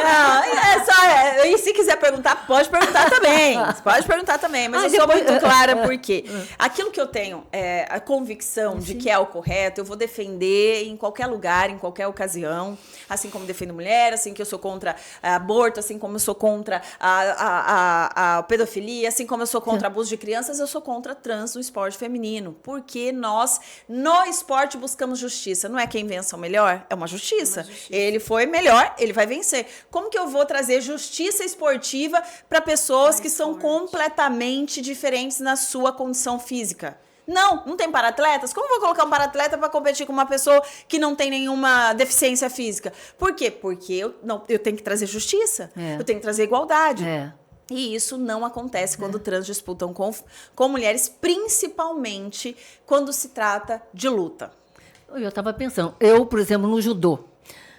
Não, e se quiser perguntar, pode perguntar também. Pode perguntar também, mas eu sou muito clara porque aquilo que eu tenho, a convicção de que é o correto, eu vou defender em qualquer lugar, em qualquer ocasião, assim como defendo mulher, assim que eu sou contra aborto, assim como eu sou contra a pedofilia, assim como eu sou contra abuso de crianças, eu sou contra trans no esporte feminino, porque nós, no esporte, buscamos justiça. Não é quem vença o melhor, é uma justiça. Ele foi melhor, ele vai vencer. Como que eu vou trazer justiça esportiva para pessoas que são completamente diferentes na sua condição física? Não tem para-atletas? Como eu vou colocar um para-atleta para competir com uma pessoa que não tem nenhuma deficiência física? Por quê? Porque eu tenho que trazer justiça, eu tenho que trazer igualdade. E isso não acontece quando trans disputam com mulheres, principalmente quando se trata de luta. Eu estava pensando, por exemplo, no judô.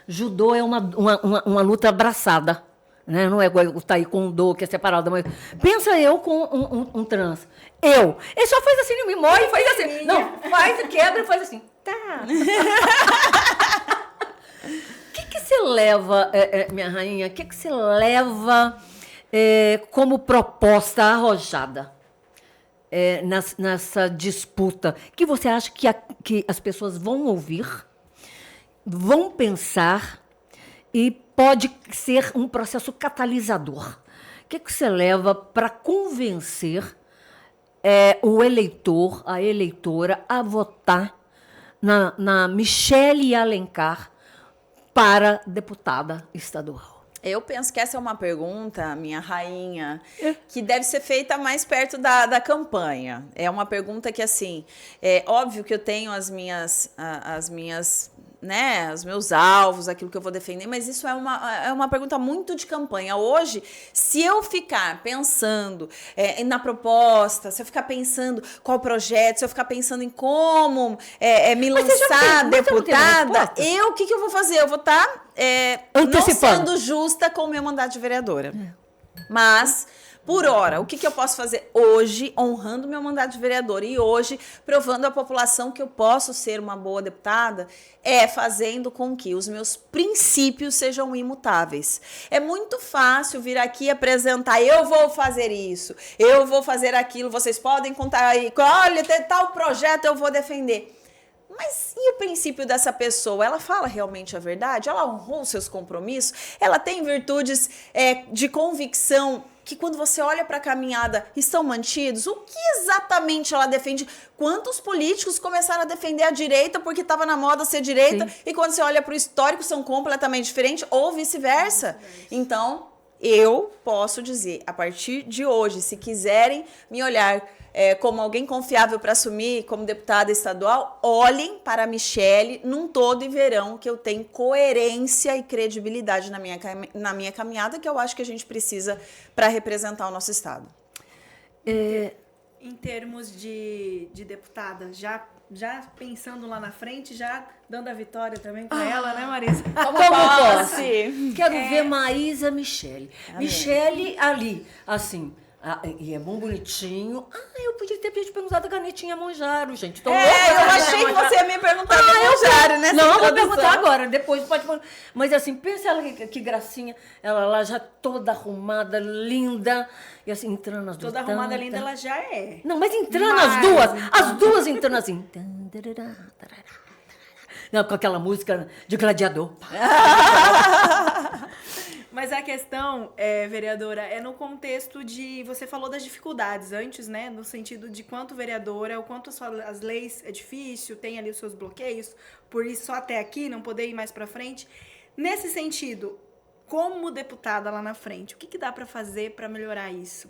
Judô é uma luta abraçada, né? Não é igual o taekwondo, que é separado. Mas pensa eu com um trans. Ele só faz assim, não me morre, faz assim. Não, faz, quebra e faz assim. Tá. O que você leva, minha rainha, o que você leva... como proposta arrojada nessa disputa, que você acha que as pessoas vão ouvir, vão pensar e pode ser um processo catalisador? O que você leva para convencer o eleitor, a eleitora, a votar na Michele Alencar para deputada estadual? Eu penso que essa é uma pergunta, minha rainha, que deve ser feita mais perto da campanha. É uma pergunta que, assim, é óbvio que eu tenho as minhas, né, os meus alvos, aquilo que eu vou defender, mas isso é uma pergunta muito de campanha. Hoje, se eu ficar pensando na proposta, se eu ficar pensando qual projeto, se eu ficar pensando em como me lançar deputada, o que eu vou fazer? Eu vou estar não sendo justa com o meu mandato de vereadora. Mas... por hora, o que eu posso fazer hoje, honrando meu mandato de vereadora e hoje, provando à população que eu posso ser uma boa deputada, fazendo com que os meus princípios sejam imutáveis. É muito fácil vir aqui e apresentar, eu vou fazer isso, eu vou fazer aquilo, vocês podem contar aí, olha, tem tal projeto, eu vou defender. Mas e o princípio dessa pessoa? Ela fala realmente a verdade? Ela honrou seus compromissos? Ela tem virtudes de convicção que quando você olha para a caminhada estão mantidos? O que exatamente ela defende? Quantos políticos começaram a defender a direita porque estava na moda ser direita? Sim. E quando você olha para o histórico são completamente diferentes ou vice-versa? Então, eu posso dizer, a partir de hoje, se quiserem me olhar como alguém confiável para assumir como deputada estadual, olhem para a Michele num todo e verão que eu tenho coerência e credibilidade na minha caminhada, que eu acho que a gente precisa para representar o nosso estado. Em termos de deputada, já já pensando lá na frente, já dando a vitória também pra ela, né, Marisa? Como posso? Sim. Quero ver Maísa Michele. Michele ali, assim... e é bom bonitinho. Eu podia ter perguntado a canetinha Monjaro, gente. Tô louca Eu pra achei que Monjaro. você ia me perguntar da Monjaro, né? Não, vou perguntar agora, depois pode... Mas assim, pensa ela que gracinha, ela lá já toda arrumada, linda, e assim, entrando as duas. Toda arrumada linda ela já é. Não, mas entrando Mas, as duas entrando assim. Não, com aquela música de gladiador. Mas a questão, vereadora, é no contexto de... Você falou das dificuldades antes, né? No sentido de quanto vereadora, o quanto as leis é difícil, tem ali os seus bloqueios, por isso só até aqui, não poder ir mais pra frente. Nesse sentido, como deputada lá na frente, o que dá pra fazer pra melhorar isso?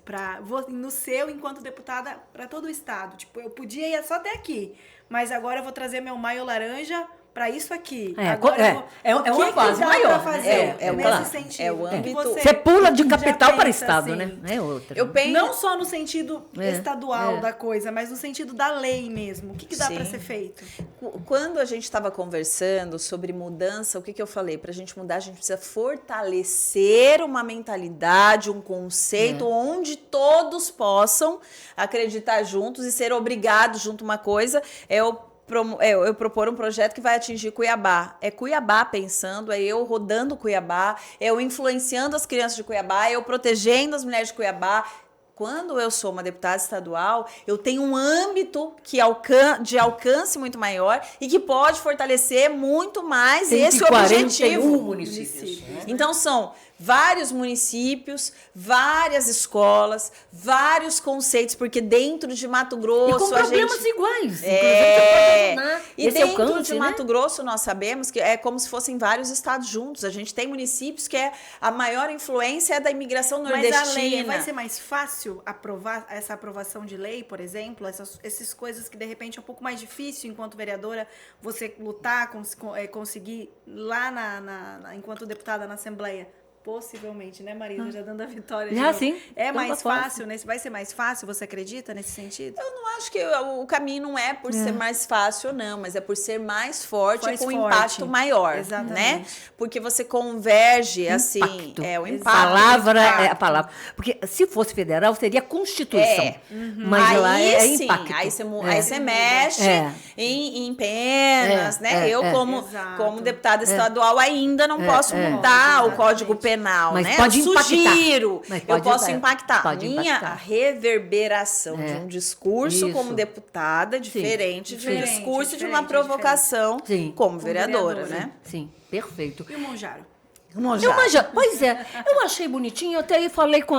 No seu, enquanto deputada, pra todo o estado. Tipo, eu podia ir só até aqui, mas agora eu vou trazer meu maio laranja para isso aqui. Agora, é uma fase maior. Nesse sentido. É o âmbito. Você pula de capital para estado, assim, né? É outra. Eu penso... Não só no sentido estadual da coisa, mas no sentido da lei mesmo. O que dá para ser feito? Quando a gente estava conversando sobre mudança, o que eu falei? Para a gente mudar, a gente precisa fortalecer uma mentalidade, um conceito onde todos possam acreditar juntos e ser obrigados junto a uma coisa. Eu propor um projeto que vai atingir Cuiabá. É Cuiabá pensando, é eu rodando Cuiabá, é eu influenciando as crianças de Cuiabá, é eu protegendo as mulheres de Cuiabá. Quando eu sou uma deputada estadual, eu tenho um âmbito de alcance muito maior e que pode fortalecer muito mais esse objetivo. Municípios. Então, são vários municípios, várias escolas, vários conceitos, porque dentro de Mato Grosso... E com problemas iguais. E dentro de Mato Grosso, nós sabemos que é como se fossem vários estados juntos. A gente tem municípios que a maior influência é da imigração nordestina. Mas a lei vai ser mais fácil aprovar essa aprovação de lei, por exemplo? Essas coisas que, de repente, é um pouco mais difícil, enquanto vereadora, você lutar, conseguir lá enquanto deputada na Assembleia. Possivelmente, né, Marisa? Já dando a vitória. Sim. É mais fácil, vai ser mais fácil, você acredita nesse sentido? Eu não acho que o caminho não é por ser mais fácil ou não, mas é por ser mais forte e com um impacto maior. Exatamente. Né? Porque você converge, assim... o impacto. A palavra. Porque se fosse federal, seria Constituição. Mas aí, lá é sim, impacto. Aí você mexe em penas, né? Eu, como deputada estadual, ainda não posso mudar o Código Penal, mas né? pode Sugiro, eu posso impactar. Pode a reverberação de um discurso como deputada diferente de um discurso de uma provocação como vereadora, né? Sim, perfeito. E o Monjaro? Pois é, eu achei bonitinho, eu até aí falei com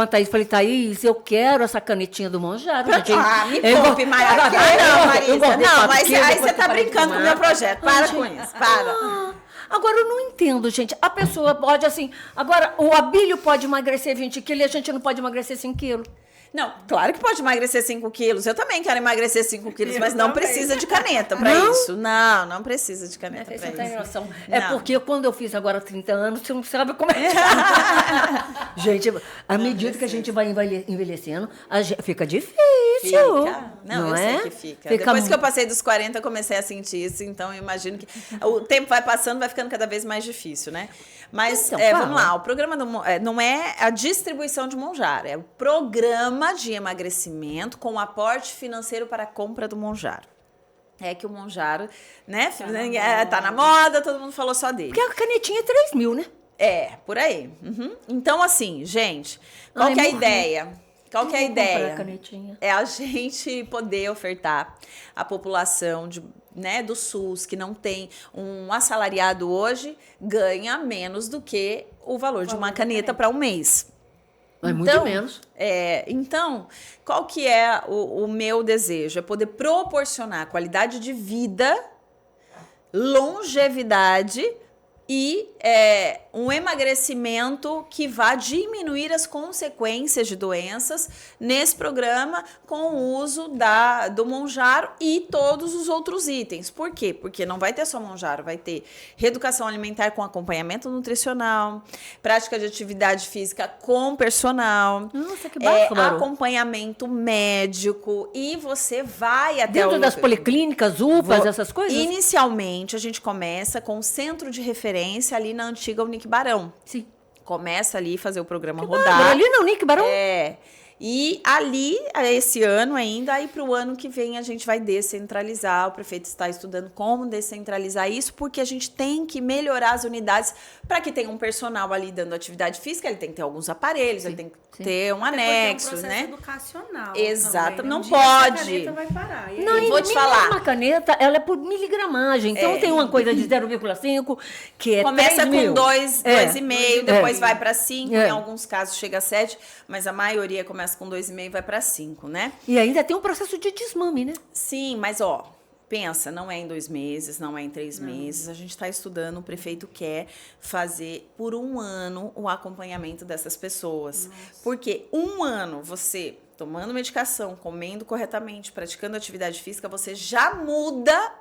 a Thaís, falei, Thaís, eu quero essa canetinha do Monjaro. Me poupe, Maria. Não, Marisa, não, mas aí você tá brincando com o meu projeto. Para com isso, para. Agora, eu não entendo, gente. A pessoa pode, assim... Agora, o Abílio pode emagrecer 20 quilos e a gente não pode emagrecer 5 quilos. Não, claro que pode emagrecer 5 quilos. Eu também quero emagrecer 5 quilos, mas não precisa de caneta para isso. Não precisa de caneta para isso. Você tem noção. É porque quando eu fiz agora 30 anos, você não sabe como é que gente, à medida que a gente vai envelhecendo, fica difícil. Não, eu sei que fica. Depois que eu passei dos 40, eu comecei a sentir isso. Então, eu imagino que o tempo vai passando, vai ficando cada vez mais difícil, né? Mas, vamos lá. O programa não é a distribuição de Monjaro. É o programa de emagrecimento com aporte financeiro para a compra do Monjaro. É que o Monjaro, né? Tá na moda, todo mundo falou só dele. Porque a canetinha é 3 mil, né? Por aí. Então, assim, gente, qual que é a ideia? Qual que é a ideia? É a gente poder ofertar à população do SUS, que não tem um assalariado hoje, ganha menos do que o valor de uma caneta para um mês. Mas muito menos. Então, qual que é o meu desejo? É poder proporcionar qualidade de vida, longevidade e um emagrecimento que vá diminuir as consequências de doenças nesse programa com o uso do Mounjaro e todos os outros itens. Por quê? Porque não vai ter só Mounjaro, vai ter reeducação alimentar com acompanhamento nutricional, prática de atividade física com personal, nossa, que bárbaro. Acompanhamento médico, e você vai até dentro das policlínicas, UPAs, essas coisas? Inicialmente, a gente começa com o centro de referência ali na antiga Unique Barão. Sim. Começa ali fazer o programa que rodar. Bárbara, ali na Unique Barão? E ali, esse ano ainda, aí para o ano que vem a gente vai descentralizar. O prefeito está estudando como descentralizar isso, porque a gente tem que melhorar as unidades para que tenha um personal ali dando atividade física. Ele tem que ter alguns aparelhos, ele tem que ter um anexo, tem um processo né? educacional. Exato, também, né? não Um dia essa pode. caneta vai parar. Não, eu vou te falar. Uma caneta, ela é por miligramagem. Então tem uma coisa de 0,5, que é começa 3 mil. com 2,5, depois vai para 5, em alguns casos chega a 7, mas a maioria começa com 2,5 e vai para 5, né? E ainda tem um processo de desmame, né? Sim, mas pensa, não é em 2 meses, não é em 3 meses. A gente está estudando, o prefeito quer fazer por 1 ano o acompanhamento dessas pessoas. Nossa. Porque 1 ano você tomando medicação, comendo corretamente, praticando atividade física, você já muda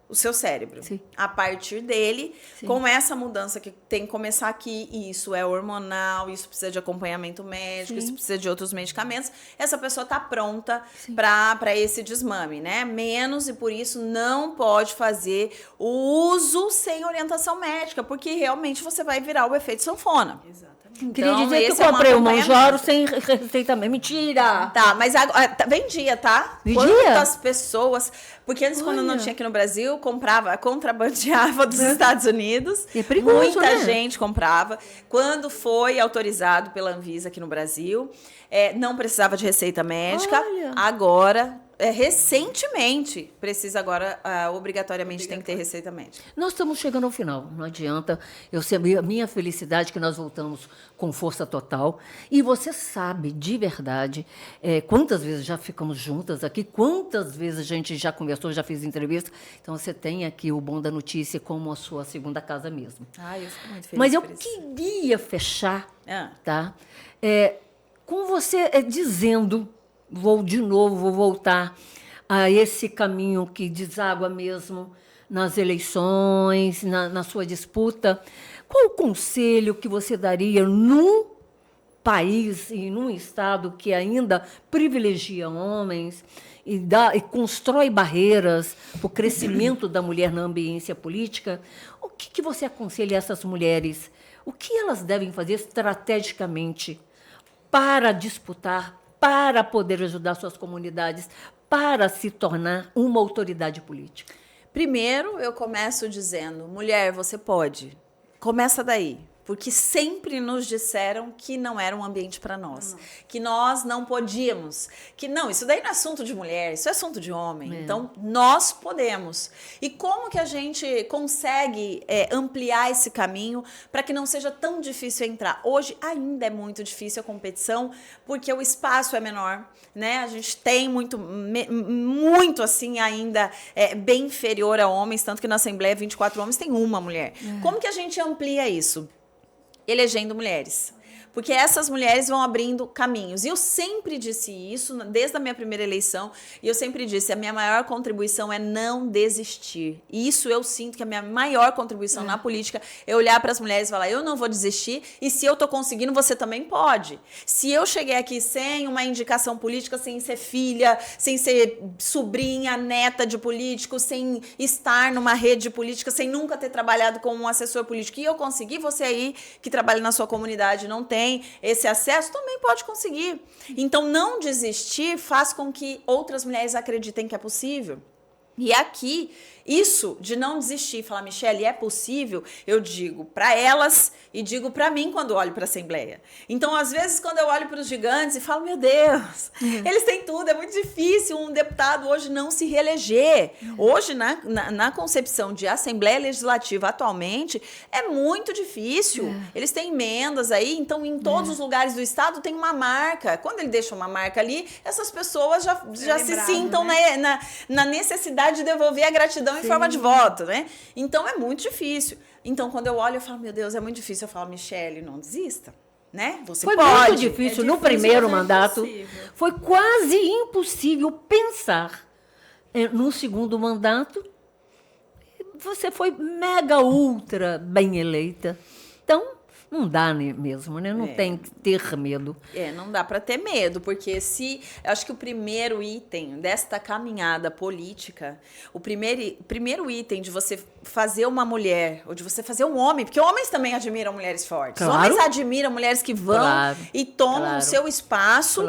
o seu cérebro. Sim. A partir dele, com essa mudança que tem que começar aqui, e isso é hormonal, isso precisa de acompanhamento médico, isso precisa de outros medicamentos, essa pessoa está pronta para esse desmame, né? Menos, e por isso não pode fazer o uso sem orientação médica, porque realmente você vai virar o efeito sanfona. Exatamente. Queria Então, dizer que eu comprei o Mounjaro sem receita mesmo. Mentira! Tá, mas agora, vendia, tá? Vendia? Quantas pessoas... Porque antes, quando não tinha aqui no Brasil, comprava, contrabandeava dos Estados Unidos. É perigoso, muita né? gente comprava. Quando foi autorizado pela Anvisa aqui no Brasil, não precisava de receita médica. Olha. Agora... recentemente, precisa agora, obrigatoriamente tem que ter receita médica. Nós estamos chegando ao final, não adianta. Eu sei, a minha felicidade é que nós voltamos com força total. E você sabe, de verdade, quantas vezes já ficamos juntas aqui, quantas vezes a gente já conversou, já fez entrevista. Então, você tem aqui o Bom da Notícia como a sua segunda casa mesmo. Eu fico muito feliz. Mas eu por isso. queria fechar, tá? Com você dizendo... Vou voltar a esse caminho que deságua mesmo nas eleições, na sua disputa. Qual o conselho que você daria num país e num estado que ainda privilegia homens e constrói barreiras para o crescimento da mulher na ambiência política? O que você aconselha a essas mulheres? O que elas devem fazer estrategicamente para disputar, para poder ajudar suas comunidades, para se tornar uma autoridade política? Primeiro, eu começo dizendo, mulher, você pode. Começa daí. Porque sempre nos disseram que não era um ambiente para nós, que nós não podíamos, que não, isso daí não é assunto de mulher, isso é assunto de homem. Então, nós podemos. E como que a gente consegue ampliar esse caminho para que não seja tão difícil entrar? Hoje ainda é muito difícil a competição, porque o espaço é menor, né? A gente tem muito assim ainda bem inferior a homens, tanto que na Assembleia 24 homens tem uma mulher. Como que a gente amplia isso? Elegendo mulheres. Porque essas mulheres vão abrindo caminhos. E eu sempre disse isso, desde a minha primeira eleição, e eu sempre disse, a minha maior contribuição é não desistir. E isso eu sinto que a minha maior contribuição na política é olhar para as mulheres e falar, eu não vou desistir, e se eu estou conseguindo, você também pode. Se eu cheguei aqui sem uma indicação política, sem ser filha, sem ser sobrinha, neta de político, sem estar numa rede política, sem nunca ter trabalhado como um assessor político, e eu consegui, você aí que trabalha na sua comunidade não tem esse acesso, também pode conseguir. Então, não desistir faz com que outras mulheres acreditem que é possível. E aqui, isso de não desistir, falar, Michele, é possível, eu digo para elas e digo para mim quando olho para a Assembleia. Então, às vezes, quando eu olho para os gigantes e falo, meu Deus, eles têm tudo, é muito difícil um deputado hoje não se reeleger. Hoje, na concepção de Assembleia Legislativa atualmente, é muito difícil. Eles têm emendas aí, então em todos os lugares do Estado tem uma marca. Quando ele deixa uma marca ali, essas pessoas já se sintam, né, na necessidade de devolver a gratidão em forma de voto, né? Então, é muito difícil. Então, quando eu olho, eu falo, meu Deus, é muito difícil. Eu falo, Michele, não desista, né? Você foi pode. Muito difícil. No primeiro mandato, impossível. foi quase impossível pensar no segundo mandato. Você foi mega, ultra bem eleita. Então, não dá mesmo, né? Não tem que ter medo. Não dá para ter medo, porque eu acho que o primeiro item desta caminhada política, o primeiro item de você fazer uma mulher, ou de você fazer um homem, porque homens também admiram mulheres fortes. Claro. Homens admiram mulheres que vão e tomam o seu espaço,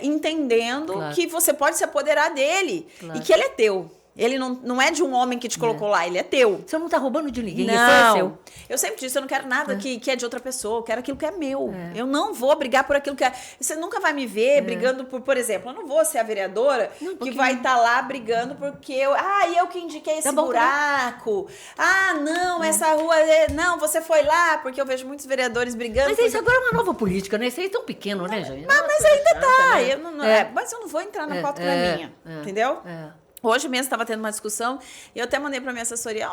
entendendo que você pode se apoderar dele e que ele é teu. Ele não é de um homem que te colocou lá, ele é teu. Você não está roubando de ninguém, não. isso é seu. Eu sempre disse, eu não quero nada que é de outra pessoa, eu quero aquilo que é meu. Eu não vou brigar por aquilo que é... Você nunca vai me ver brigando por exemplo, eu não vou ser a vereadora que vai estar lá brigando porque eu que indiquei esse buraco. Não, essa rua... Não, você foi lá, porque eu vejo muitos vereadores brigando. Mas isso agora é uma nova política, né? Isso aí é tão pequeno, né, gente? Mas ainda tá. Mas eu não vou entrar na pauta que não é minha, entendeu? Hoje mesmo estava tendo uma discussão e eu até mandei para minha assessoria,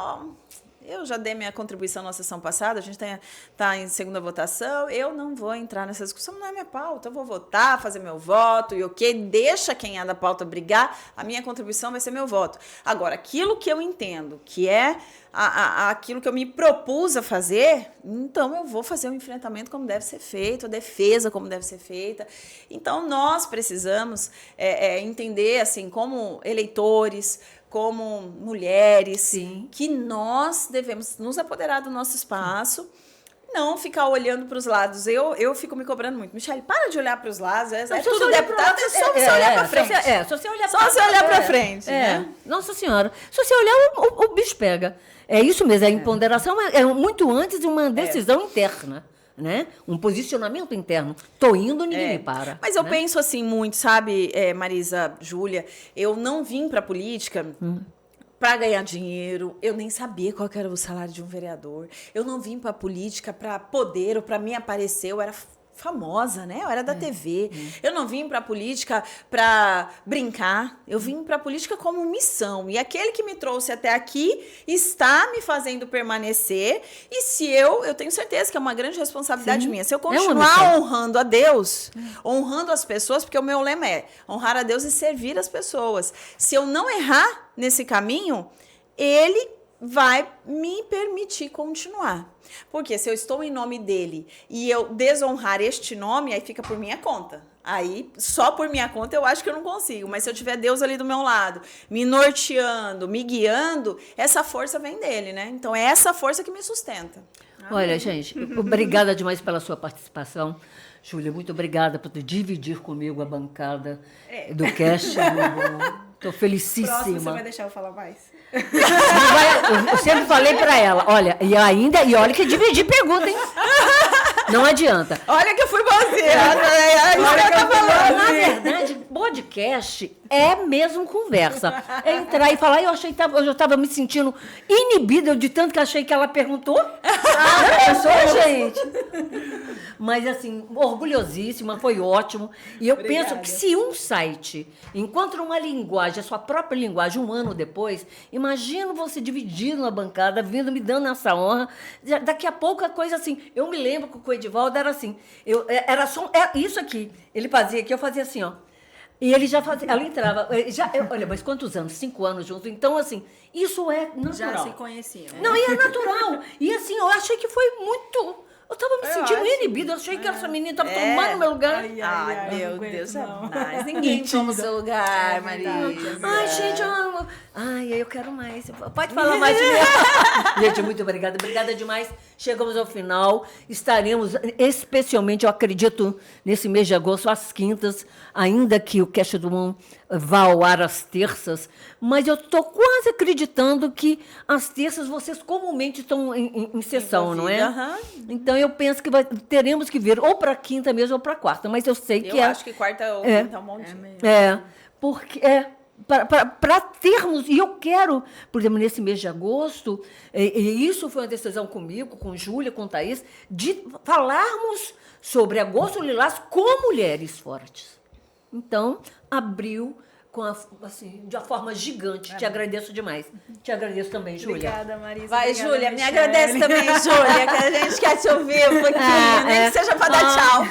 eu já dei minha contribuição na sessão passada, a gente está em segunda votação, eu não vou entrar nessa discussão, não é minha pauta, eu vou votar, fazer meu voto, e deixa quem é da pauta brigar, a minha contribuição vai ser meu voto. Agora, aquilo que eu entendo, que é aquilo que eu me propus a fazer, então eu vou fazer o enfrentamento como deve ser feito, a defesa como deve ser feita. Então, nós precisamos entender, assim, como eleitores, como mulheres, que nós devemos nos apoderar do nosso espaço, não ficar olhando para os lados. Eu fico me cobrando muito. Michele, para de olhar para os lados. Tudo deputado, é só você olhar para frente. Só você olhar para frente. Né? Nossa Senhora. Se você olhar, o bicho pega. É isso mesmo, a imponderação é muito antes de uma decisão interna. Né? Um posicionamento interno. Tô indo, ninguém me para. Mas eu penso assim muito, sabe, Marisa, Júlia, eu não vim para a política para ganhar dinheiro, eu nem sabia qual era o salário de um vereador. Eu não vim para a política para poder ou para me aparecer, eu era famosa, né? Eu era da TV. Eu não vim para a política para brincar. Eu vim para a política como missão. E aquele que me trouxe até aqui está me fazendo permanecer. E se eu tenho certeza que é uma grande responsabilidade minha. Se eu continuar honrando a Deus, honrando as pessoas, porque o meu lema é honrar a Deus e servir as pessoas. Se eu não errar nesse caminho, Ele vai me permitir continuar. Porque se eu estou em nome dele e eu desonrar este nome, aí fica por minha conta. Aí, só por minha conta, eu acho que eu não consigo. Mas se eu tiver Deus ali do meu lado, me norteando, me guiando, essa força vem dele, né? Então, é essa força que me sustenta. Olha, gente, obrigada demais pela sua participação. Júlia, muito obrigada por dividir comigo a bancada do Cast. Estou felicíssima. Próximo, você vai deixar eu falar mais? Eu sempre falei para ela, olha, e olha que dividir pergunta, hein? Não adianta. Olha que eu fui boazinha. Na verdade, podcast é mesmo conversa. É entrar e falar, eu já estava me sentindo inibida de tanto que achei que ela perguntou. Gente. Mas, assim, orgulhosíssima, foi ótimo. E eu penso que se um site encontra uma linguagem, a sua própria linguagem, um ano depois, imagina você dividindo a bancada, vindo me dando essa honra. Daqui a pouco a coisa assim. Eu me lembro que o Edivaldo era assim. Era só isso aqui. Ele fazia aqui, eu fazia assim, ó. E ele já fazia, ela entrava. Olha, mas quantos anos? 5 anos juntos. Então, assim, isso é natural. Já se conhecia. Não, e é natural. E assim, eu achei que foi muito. Eu tava me sentindo inibida, eu achei que essa menina tava tomando meu lugar. Ai, meu Deus, jamais. Ninguém toma o seu lugar, Maria. Ai, gente, eu quero mais. Pode falar mais de mim. Gente, muito obrigada. Obrigada demais. Chegamos ao final. Estaremos, especialmente, eu acredito, nesse mês de agosto, às quintas, ainda que o Cast do Mundo vá ao ar às terças, mas eu estou quase acreditando que às terças vocês comumente estão em sessão, não é? Então, eu penso que teremos que vir ou para quinta mesmo ou para quarta, mas eu sei que eu acho que quarta ou quinta é um bom dia. Porque para termos, e eu quero, por exemplo, nesse mês de agosto, e isso foi uma decisão comigo, com Júlia, com Thaís, de falarmos sobre Agosto Lilás com mulheres fortes. Então, abril, assim, de uma forma gigante. Te agradeço demais. Te agradeço também, Júlia. Obrigada, Marisa. Vai, Obrigada, Júlia, me Michele. agradece também, Júlia, que a gente quer te ouvir um pouquinho, nem que seja pra dar tchau.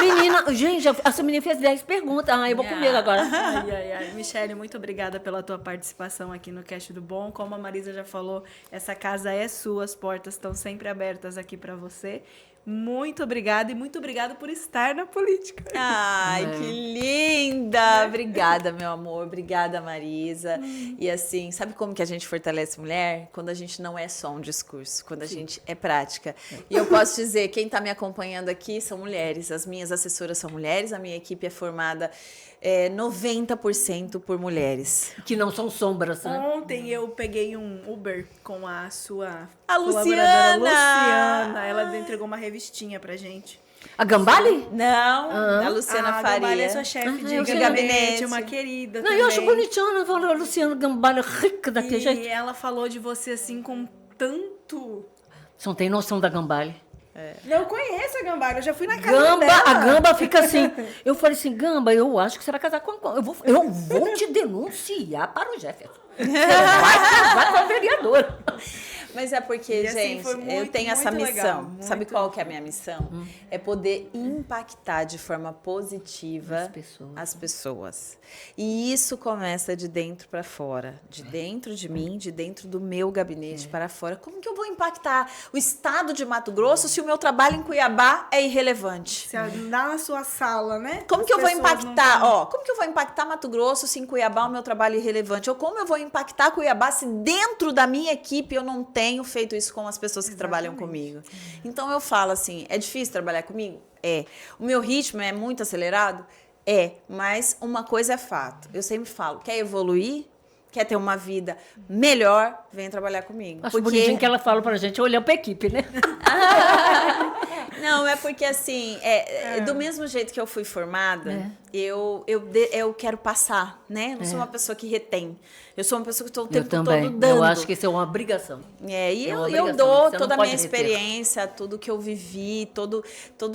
Menina, gente, essa menina fez 10 perguntas. Eu vou comer agora. Ai. Michele, muito obrigada pela tua participação aqui no Cast do Bom. Como a Marisa já falou, essa casa é sua, as portas estão sempre abertas aqui para você. Muito obrigada e muito obrigada por estar na política. Ai, que linda! Obrigada, meu amor. Obrigada, Marisa. E assim, sabe como que a gente fortalece mulher? Quando a gente não é só um discurso, quando a gente é prática. E eu posso dizer, quem está me acompanhando aqui são mulheres. As minhas assessoras são mulheres, a minha equipe é formada 90% por mulheres. Que não são sombras, né? Ontem eu peguei um Uber com a sua A colaboradora Luciana! Luciana. Ela entregou uma revistinha pra gente. A Gambale? Não, a Luciana a Faria. Gambale é sua chefe eu de sei. gabinete, uma querida Não, eu acho também. bonitinha, ela falou, Luciana Gambale, rica daquele E jeito. ela falou de você assim com tanto... Você não tem noção da Gambale. Eu conheço a Gambale, eu já fui na casa dela. A Gamba fica assim. Eu falei assim, Gamba, eu acho que você vai casar com a... Eu vou te denunciar para o Jefferson. Você vai casar com a vereadora. Mas é porque, E assim, gente, foi eu muito, tenho essa muito missão. legal, muito. Sabe qual que é a minha missão? É poder impactar de forma positiva as pessoas. E isso começa de dentro para fora. De dentro de mim, de dentro do meu gabinete para fora. Como que eu vou impactar o estado de Mato Grosso se o meu trabalho em Cuiabá é irrelevante? Você andar na sua sala, né? Como As que eu vou pessoas impactar? não- Como que eu vou impactar Mato Grosso se em Cuiabá o meu trabalho é irrelevante? Ou como eu vou impactar Cuiabá se dentro da minha equipe eu não tenho feito isso com as pessoas que trabalham comigo? Então eu falo assim, é difícil trabalhar comigo? É. O meu ritmo é muito acelerado? É. Mas uma coisa é fato. Eu sempre falo, quer evoluir? Quer ter uma vida melhor? Vem trabalhar comigo. Acho bonitinho que ela fala pra gente, olhando pra equipe, né? Não, é porque assim, do mesmo jeito que eu fui formada, eu quero passar, né? Eu não sou uma pessoa que retém. Eu sou uma pessoa que estou o tempo todo dando. Eu acho que isso é uma obrigação. E É uma eu obrigação, dou você toda a não minha pode reter. experiência, tudo que eu vivi, todo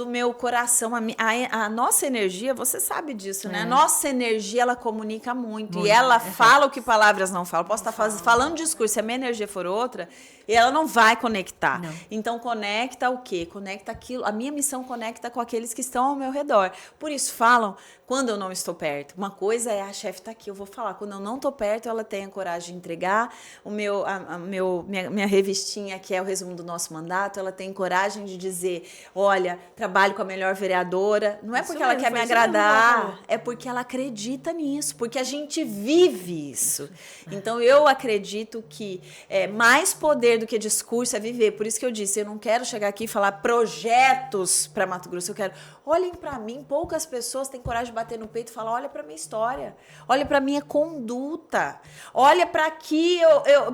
o meu coração. A nossa energia, você sabe disso, né? A nossa energia, ela comunica muito. E ela fala o que palavras não falam. Posso estar falando discurso, se a minha energia for outra, e ela não vai conectar. Não. Então, conecta o quê? Conecta aquilo. A minha missão conecta com aqueles que estão ao meu redor. Por isso, falam quando eu não estou perto. Uma coisa é, a chefe está aqui, eu vou falar. Quando eu não estou perto, ela tem a coragem de entregar minha revistinha, que é o resumo do nosso mandato, ela tem coragem de dizer, olha, trabalho com a melhor vereadora. Não é porque ela quer me agradar, é porque ela acredita nisso, porque a gente vive isso. Então, eu acredito que mais poder do que discurso é viver. Por isso que eu disse, eu não quero chegar aqui e falar projetos para Mato Grosso, eu quero, olhem para mim, poucas pessoas têm coragem de bater no peito e falar, olha para minha história, olha para minha conduta, olha para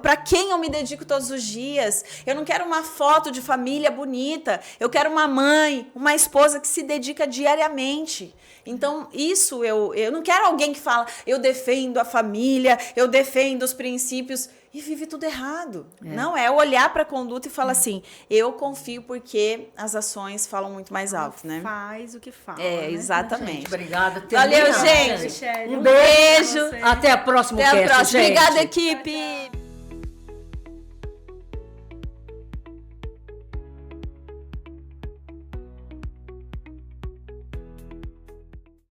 para quem eu me dedico todos os dias. Eu não quero uma foto de família bonita, eu quero uma mãe, uma esposa que se dedica diariamente. Então, isso eu não quero alguém que fala, eu defendo a família, eu defendo os princípios e vive tudo errado. Não, é olhar para a conduta e falar assim, eu confio porque as ações falam muito mais alto, né? Faz o que fala, né? Exatamente. Gente, obrigada. Valeu, Termina, gente. Michele, Um beijo. pra você. Até a próxima. Até a cast, próxima. gente. Obrigada, equipe.